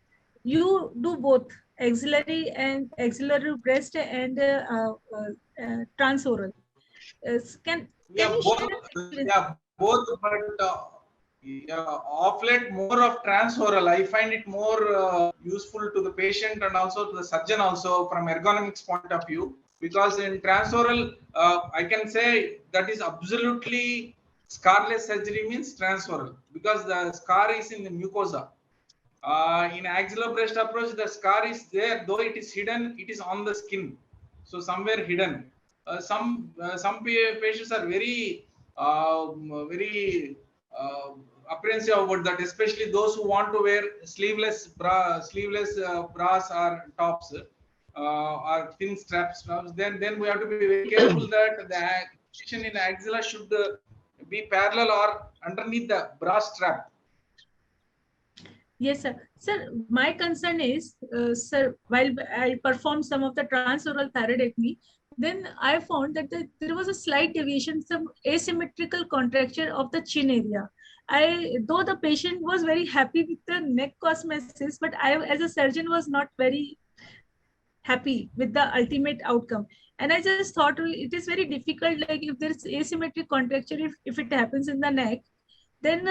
C: You do both axillary and axillary breast and transoral. Can
F: Yeah,
C: you
F: both.
C: share an experience?
F: Yeah, both. But Yeah, of late more of transoral. I find it more useful to the patient and also to the surgeon also from ergonomics point of view, because in transoral, I can say that is absolutely scarless surgery means transoral, because the scar is in the mucosa. In axillary breast approach, the scar is there, though it is hidden, it is on the skin, so somewhere hidden. Some patients are very apprehensive about that, especially those who want to wear sleeveless bras or tops, or thin straps. Then we have to be very careful that the action in axilla should be parallel or underneath the bra strap.
C: Yes, sir. Sir, my concern is, sir, while I performed some of the transoral thyroidectomy, then I found that there was a slight deviation, some asymmetrical contracture of the chin area. Though the patient was very happy with the neck cosmesis, but I, as a surgeon, was not very happy with the ultimate outcome. And I just thought it is very difficult, like if there's asymmetric contracture, if it happens in the neck, then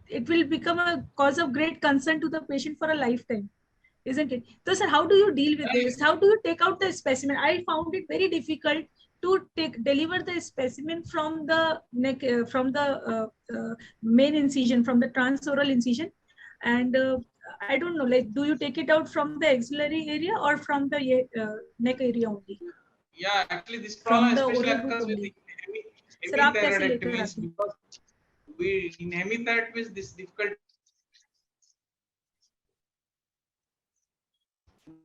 C: it will become a cause of great concern to the patient for a lifetime, isn't it? So, sir, how do you deal with this? How do you take out the specimen? I found it very difficult to deliver the specimen from the neck, from the main incision, from the transoral incision, and I don't know, like, do you take it out from the axillary area or from the neck area only?
F: Yeah, actually, this
C: From
F: problem
C: the
F: especially
C: oral root
F: occurs with
C: only.
F: the
C: Sir, आप कैसे लेकर
F: hemithyroidectomies,
C: आते हैं?
F: because we in hemithyroidectomies this difficult.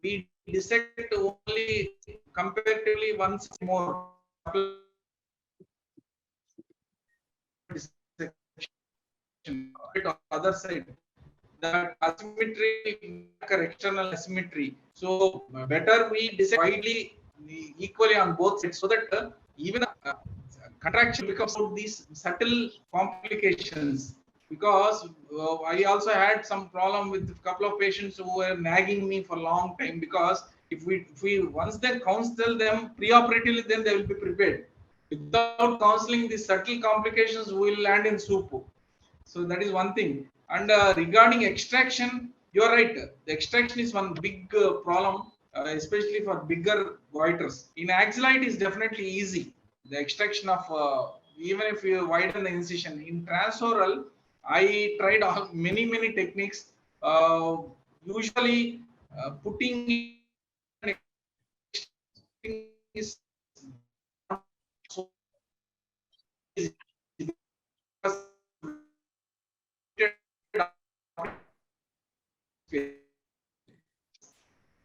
F: We dissect only comparatively once more. Other side, that asymmetry, external asymmetry. So better we dissect widely, equally on both sides, so that even contraction becomes out these subtle complications. Because I also had some problem with a couple of patients who were nagging me for a long time, because if we once then counsel them preoperatively, then they will be prepared. Without counseling, these subtle complications will land in soup. So that is one thing. And regarding extraction, you're right. The extraction is one big problem, especially for bigger goiters. In axilla, it is definitely easy. The extraction of even if you widen the incision. In transoral, I tried many techniques. Usually, putting is so easy, because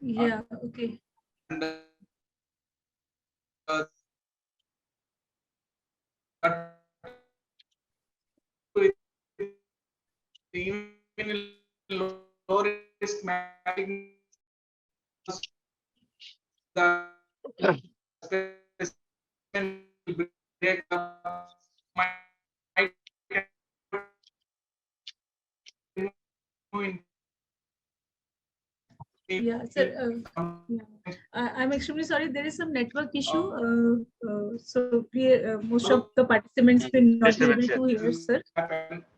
C: Yeah, okay.
F: and even low risk malignancy, the specimen will break up, might remove
C: Yeah, sir. Yeah. I'm extremely sorry. There is some network issue. So most of the participants will not be able to hear, sir.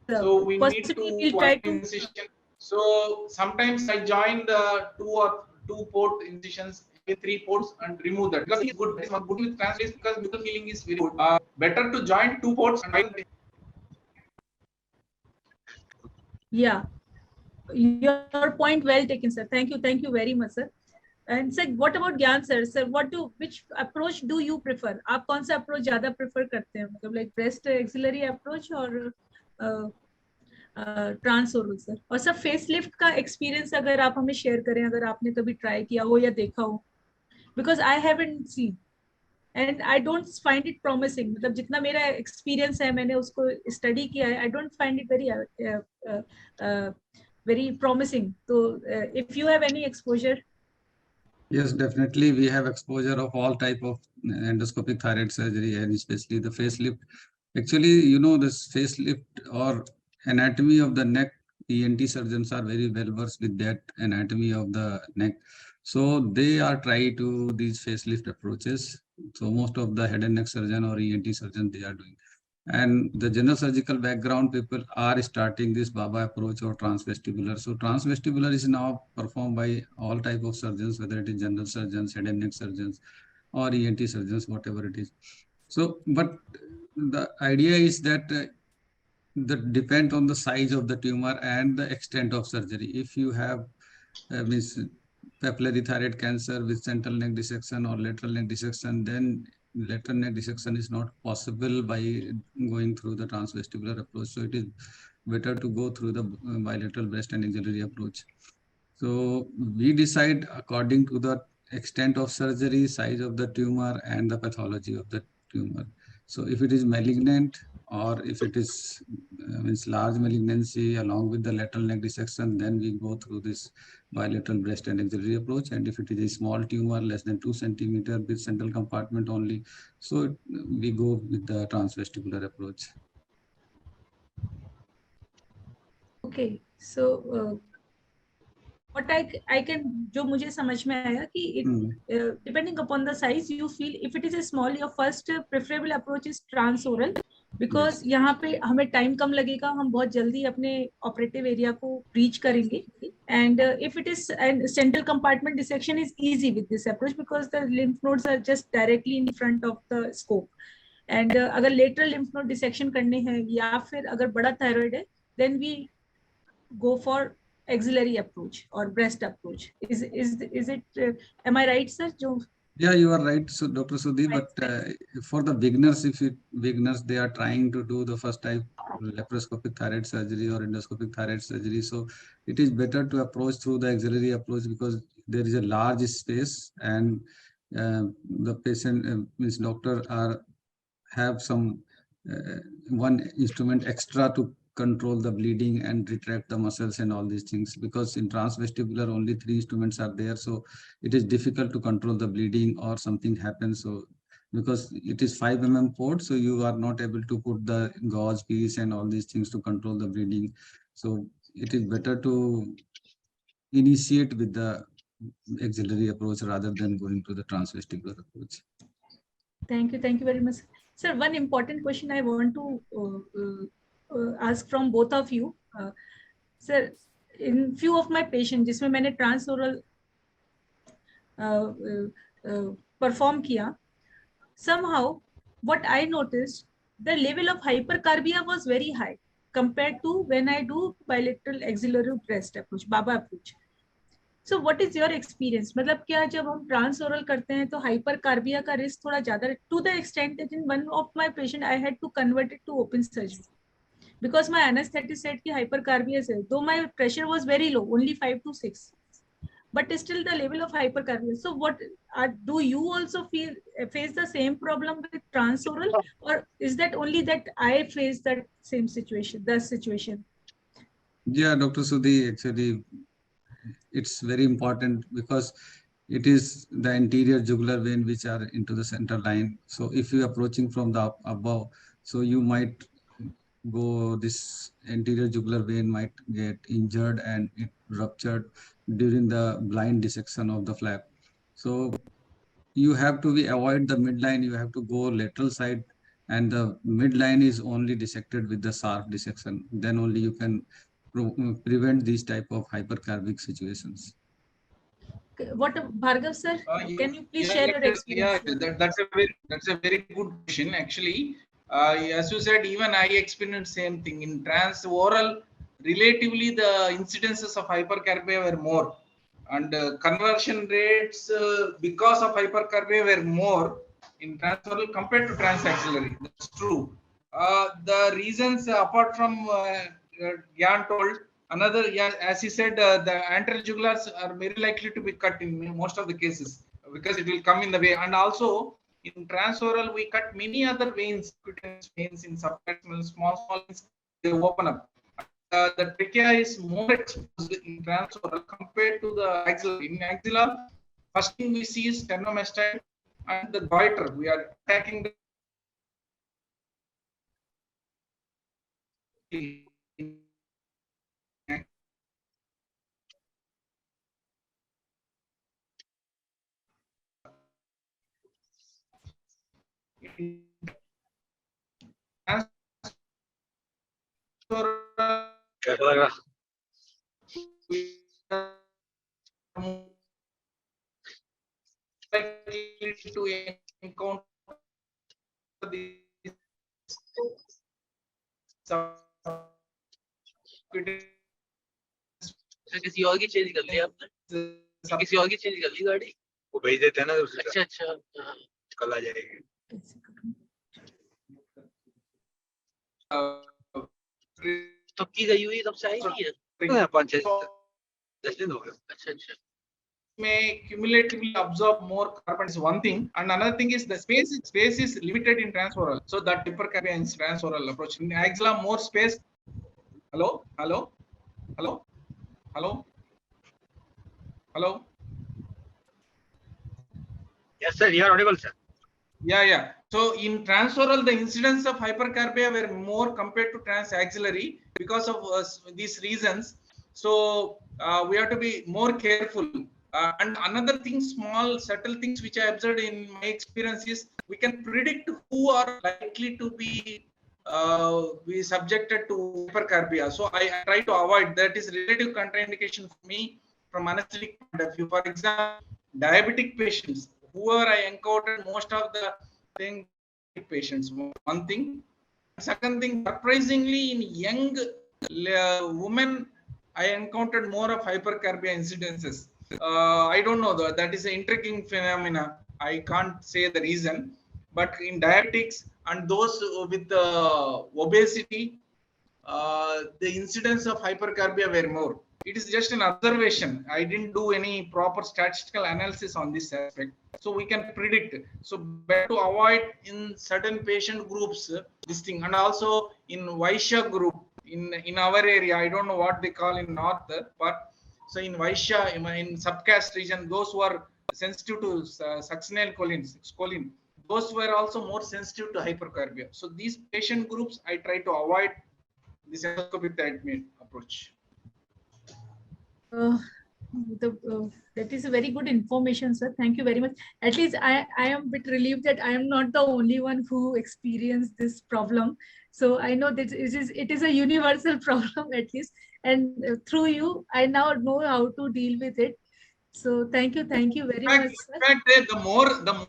F: So we need
C: Possibly
F: to
C: we'll try
F: widen
C: to.
F: incision. So sometimes I join the two port incisions with 3 ports and remove that, because it's good. It's not good with translation, because mutual healing is very good. Better to join 2 ports and
C: Yeah, your point well taken, sir. Thank you very much, sir. And sir, what about Gyan, sir? Sir, which approach do you prefer? आप कौन सा approach ज़्यादा prefer करते हैं? मतलब like breast axillary approach और ट्रांसओरल, sir? और sir face lift का एक्सपीरियंस अगर आप हमें शेयर करें, अगर आपने कभी ट्राई किया हो या देखा हो, because I haven't seen and I don't find it promising. मतलब जितना मेरा एक्सपीरियंस है, मैंने उसको स्टडी किया है, I don't find it very promising. So if you have any exposure.
E: Yes, definitely. We have exposure of all type of endoscopic thyroid surgery, and especially the facelift. Actually, you know, this facelift or anatomy of the neck, ENT surgeons are very well versed with that anatomy of the neck. So they are trying to these facelift approaches. So most of the head and neck surgeon or ENT surgeon, they are doing. And the general surgical background people are starting this Baba approach or transvestibular. So transvestibular is now performed by all type of surgeons, whether it is general surgeons, head and neck surgeons, or ENT surgeons, whatever it is. So, but the idea is that that depend on the size of the tumor and the extent of surgery. If you have means papillary thyroid cancer with central neck dissection or lateral neck dissection, then lateral neck dissection is not possible by going through the transvestibular approach. So it is better to go through the bilateral breast and axillary approach. So we decide according to the extent of surgery, size of the tumor, and the pathology of the tumor. So if it is malignant or if it is means large malignancy along with the lateral neck dissection, then we go through this bilateral breast and axillary approach. And if it is a small tumor less than 2 centimeter with central compartment only, so we go with the transvestibular approach.
C: Okay, so what I can जो मुझे समझ में आया कि it depending upon the size you feel if it is a small your first preferable approach is transoral because yes. यहाँ पे हमें time कम लगेगा हम बहुत जल्दी अपने ऑपरेटिव एरिया को रीच करेंगे and if it is and central compartment dissection is easy with this approach because the lymph nodes are just directly in front of the scope and अगर lateral lymph node dissection करने हैं या फिर अगर बड़ा thyroid है then we go for axillary approach or breast approach. Is it? Am I right, sir?
E: Yeah, you are right, so Dr. Sudhi. But for the beginners, if beginners they are trying to do the first type laparoscopic thyroid surgery or endoscopic thyroid surgery, so it is better to approach through the axillary approach because there is a large space and the patient means doctor have some one instrument extra to control the bleeding and retract the muscles and all these things because in transvestibular only 3 instruments are there, so it is difficult to control the bleeding or something happens. So because it is 5 port, so you are not able to put the gauze piece and all these things to control the bleeding. So it is better to initiate with the axillary approach rather than going to the transvestibular approach.
C: Thank you very much, sir. One important question I want to ask from both of you, sir. In few of my patients, जिसमें मैंने transoral perform किया, somehow what I noticed, the level of hypercarbia was very high compared to when I do bilateral axillary breast approach, Baba approach. So what is your experience? मतलब क्या जब हम transoral करते हैं तो hypercarbia का risk थोड़ा ज़्यादा to the extent that in one of my patient I had to convert it to open surgery because my anesthetist said कि hypercarbia है, though my pressure was very low, only 5 to 6. But still the level of hypercarbia. So what do you also face the same problem with transoral, or is that only that I face that same situation, the situation?
E: Yeah, Dr. Sudhi, actually, it's very important because it is the anterior jugular vein which are into the center line. So if you are approaching from the above, so you might go, this anterior jugular vein might get injured and it ruptured during the blind dissection of the flap. So you have to avoid the midline, you have to go lateral side, and the midline is only dissected with the sharp dissection. Then only you can prevent these type of hypercarbic situations.
C: What Bhargav sir, can you please share your experience?
F: Yeah, that's a very good question actually. As you said, even I experienced same thing in transoral. Relatively, the incidences of hypercarbia were more, and conversion rates because of hypercarbia were more in transoral compared to transaxillary. That's true. The reasons apart from Jan told, another, yeah, as he said, the anterior jugulars are very likely to be cut in most of the cases because it will come in the way. And also in transoral, we cut many other veins, cutaneous veins in subcatemal, small veins, they open up. The trachea is more exposed in transoral compared to the axilla. In axilla, first thing we see is sternomastite and the goiter. We are attacking the to encounter the
G: किसी और की change कर ली आपने? किसी और की change कर ली गाड़ी? वो भेज देते हैं ना। अच्छा अच्छा, कल आ जाएगी। तब की गई हुई, तब से आई नहीं है। 5-10 दिन हो गए। अच्छा अच्छा।
F: May cumulatively absorb more carbon is one thing, and another thing is the space is limited in transoral, so that hypercarbia in transoral approach. In axilla, more space. Hello.
G: Yes sir, you are audible sir.
F: Yeah. So in transoral, the incidence of hypercarbia were more compared to transaxillary because of these reasons. So we have to be more careful. And another thing, small subtle things which I observed in my experience is we can predict who are likely to be subjected to hypercarbia. So I try to avoid that. Is relative contraindication for me from anesthetic point of view. For example, diabetic patients, whoever I encountered most of the thing patients. One thing. Second thing, surprisingly, in young women, I encountered more of hypercarbia incidences. I don't know, that is an intriguing phenomena. I can't say the reason, but in diabetics and those with obesity, the incidence of hypercarbia were more. It is just an observation. I didn't do any proper statistical analysis on this aspect. So we can predict. So better to avoid in certain patient groups this thing, and also in Vaishya group in our area. I don't know what they call in north, but so in Vaishya, in subcaste region, those who are sensitive to succinylcholine, those were also more sensitive to hypercarbia. So these patient groups, I try to avoid this endoscopic thyroid approach.
C: That is a very good information, sir. Thank you very much. At least I am a bit relieved that I am not the only one who experienced this problem. So I know that it is a universal problem at least. And through you, I now know how to deal with it. So thank you very much, sir.
F: In fact, the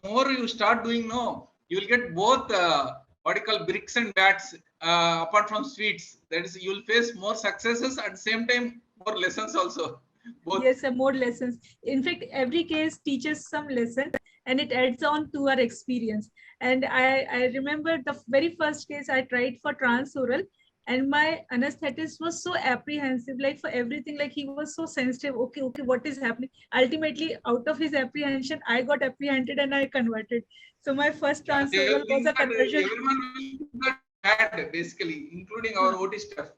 F: more you start doing, you will get both what you call bricks and bats apart from sweets. That is, you will face more successes at the same time more lessons also. Both.
C: Yes, sir, more lessons. In fact, every case teaches some lesson and it adds on to our experience. And I remember the very first case I tried for transoral, and my anesthetist was so apprehensive, like for everything, like he was so sensitive. Okay, what is happening? Ultimately, out of his apprehension, I got apprehended and I converted. So my first transoral was a conversion.
F: Everyone had basically, including our OT staff,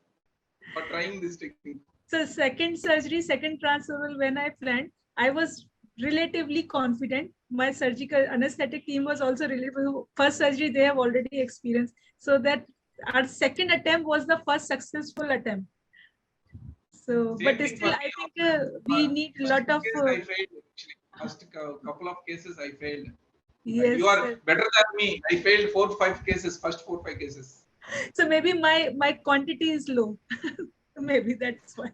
F: for trying this technique.
C: So second transoral, when I planned, I was relatively confident. My surgical anesthetic team was also relatively, first surgery they have already experienced. So that our second attempt was the first successful attempt. So, but still, I think we need a lot of.
F: I failed actually. First couple of cases I failed.
C: Yes,
F: you are better than me. I failed 4-5 cases. First 4-5 cases.
C: So maybe my quantity is low. Maybe that's why.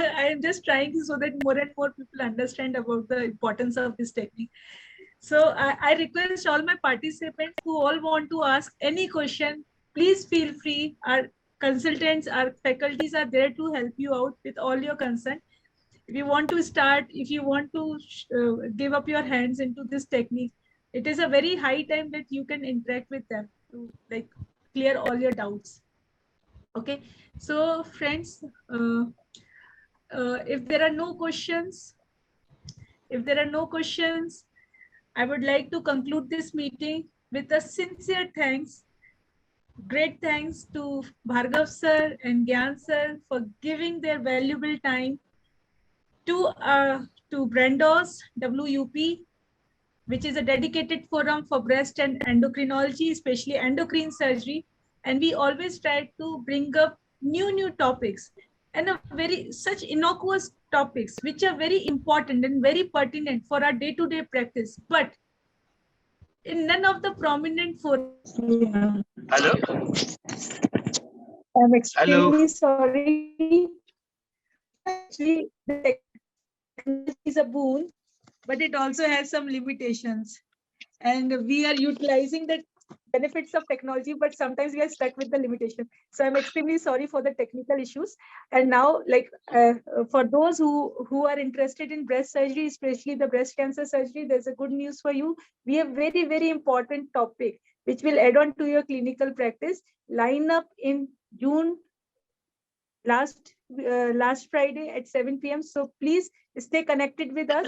C: I am just trying so that more and more people understand about the importance of this technique. So I request all my participants who all want to ask any question, please feel free. Our consultants, our faculties are there to help you out with all your concern. If you want to start, if you want to give up your hands into this technique, it is a very high time that you can interact with them to like clear all your doubts. Okay, so friends, if there are no questions, I would like to conclude this meeting with a sincere thanks. Great thanks to Bhargav sir and Gyan sir for giving their valuable time to BRENDOS-WUP, which is a dedicated forum for breast and endocrinology, especially endocrine surgery. And we always try to bring up new topics and such innocuous topics, which are very important and very pertinent for our day-to-day practice. But in none of the prominent forums.
G: Hello.
C: I'm extremely sorry. Actually, the technology is a boon, but it also has some limitations. And we are utilizing the benefits of technology, but sometimes we are stuck with the limitation. So I'm extremely sorry for the technical issues. And now, like for those who are interested in breast surgery, especially the breast cancer surgery, there's a good news for you. We have very, very important topic, which will add on to your clinical practice. Line up in June last Friday at 7 p.m. So please stay connected with us.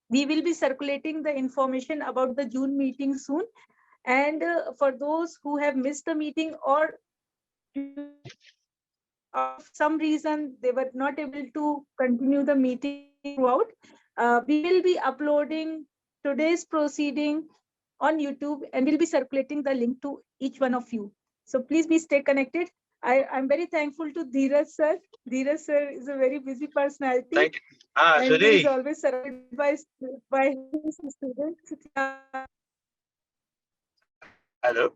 C: We will be circulating the information about the June meeting soon. And for those who have missed the meeting or of some reason they were not able to continue the meeting throughout, we will be uploading today's proceeding on YouTube, and we'll be circulating the link to each one of you. So please stay connected. I'm very thankful to Dheeraj sir. Dheeraj sir is a very busy personality.
G: Thank you.
C: And
G: Sudhi.
C: he is always surrounded by his students.
G: Hello.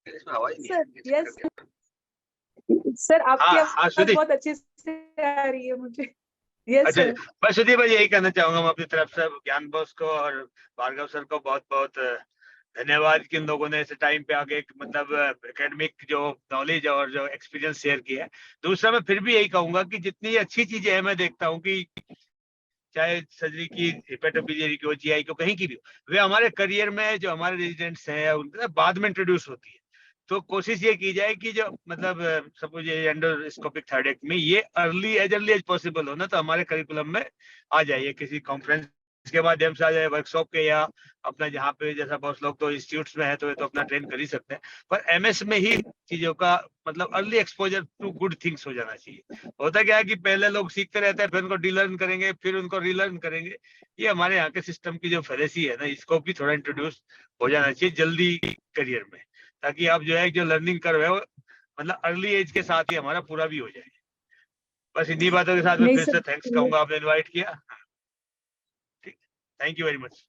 C: Sir, yes. Sir आपकी आवाज बहुत अच्छे से आ रही है मुझे. Yes, sir.
G: मैं सुधीर भाई यही कहना चाहूंगा मैं अपनी तरफ से ज्ञान बोस को और भार्गव सर को बहुत बहुत धन्यवाद कि इन लोगों ने इस टाइम पे आगे मतलब एकेडमिक जो नॉलेज और जो एक्सपीरियंस शेयर किया है. दूसरा मैं फिर भी यही कहूंगा कि जितनी अच्छी चीजें हैं मैं देखता हूँ कि चाहे सर्जरी की हेपेटोबिलियरी की हो, जीआई को कहीं की भी हो, वे हमारे करियर में जो हमारे रेजिडेंट्स हैं उनके बाद में इंट्रोड्यूस होती है. तो कोशिश ये की जाए कि जो मतलब सपोज ये एंडोस्कोपिक थायरॉइडेक्टमी ये अर्ली एज पॉसिबल हो ना, तो हमारे करिकुलम में आ जाइए, किसी कॉन्फ्रेंस के माध्यम से आ जाए, वर्कशॉप के, या अपना जहाँ पे जैसा बहुत लोग तो इंस्टीट्यूट्स में है तो ये तो अपना ट्रेन कर ही सकते हैं, पर एमएस में ही चीजों का मतलब early exposure to good things हो जाना चाहिए. होता क्या है कि पहले लोग सीखते रहते हैं, फिर उनको डीलर्न करेंगे, फिर उनको रीलर्न करेंगे. ये हमारे यहाँ के सिस्टम की जो फेलेसी है ना, इसको भी थोड़ा इंट्रोड्यूस हो जाना चाहिए जल्दी करियर में, ताकि आप जो है जो लर्निंग कर रहे हो मतलब अर्ली एज के साथ ही हमारा पूरा भी हो जाए. बस इन्हीं बातों के साथ मैं फिर से थैंक्स कहूंगा आपने इनवाइट किया. ठीक, थैंक यू वेरी मच.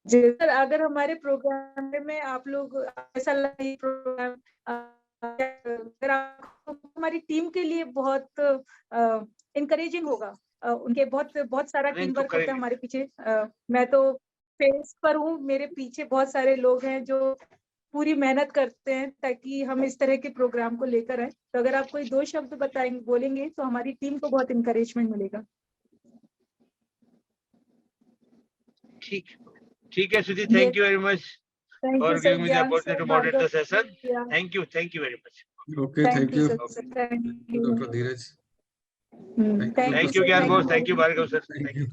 C: जी सर, अगर हमारे प्रोग्राम में आप लोग ऐसा लगे प्रोग्राम अगर हमारी टीम के लिए बहुत इनकरेजिंग होगा, उनके बहुत सारा टीम वर्क होता है हमारे पीछे. मैं तो फेस पर हूँ, मेरे पीछे बहुत सारे लोग हैं जो पूरी मेहनत करते हैं ताकि हम इस तरह के प्रोग्राम को लेकर आए. तो अगर आप कोई 2 शब्द बोलेंगे तो हमारी टीम को बहुत इनकरेजमेंट मिलेगा.
G: ठीक है Sudhi, thank you very much for giving me the opportunity to moderate the session. Thank you very much.
E: Okay, thank you doctor Dheeraj.
G: Thank you Gyan Bose, thank you Bhargav sir, thank you.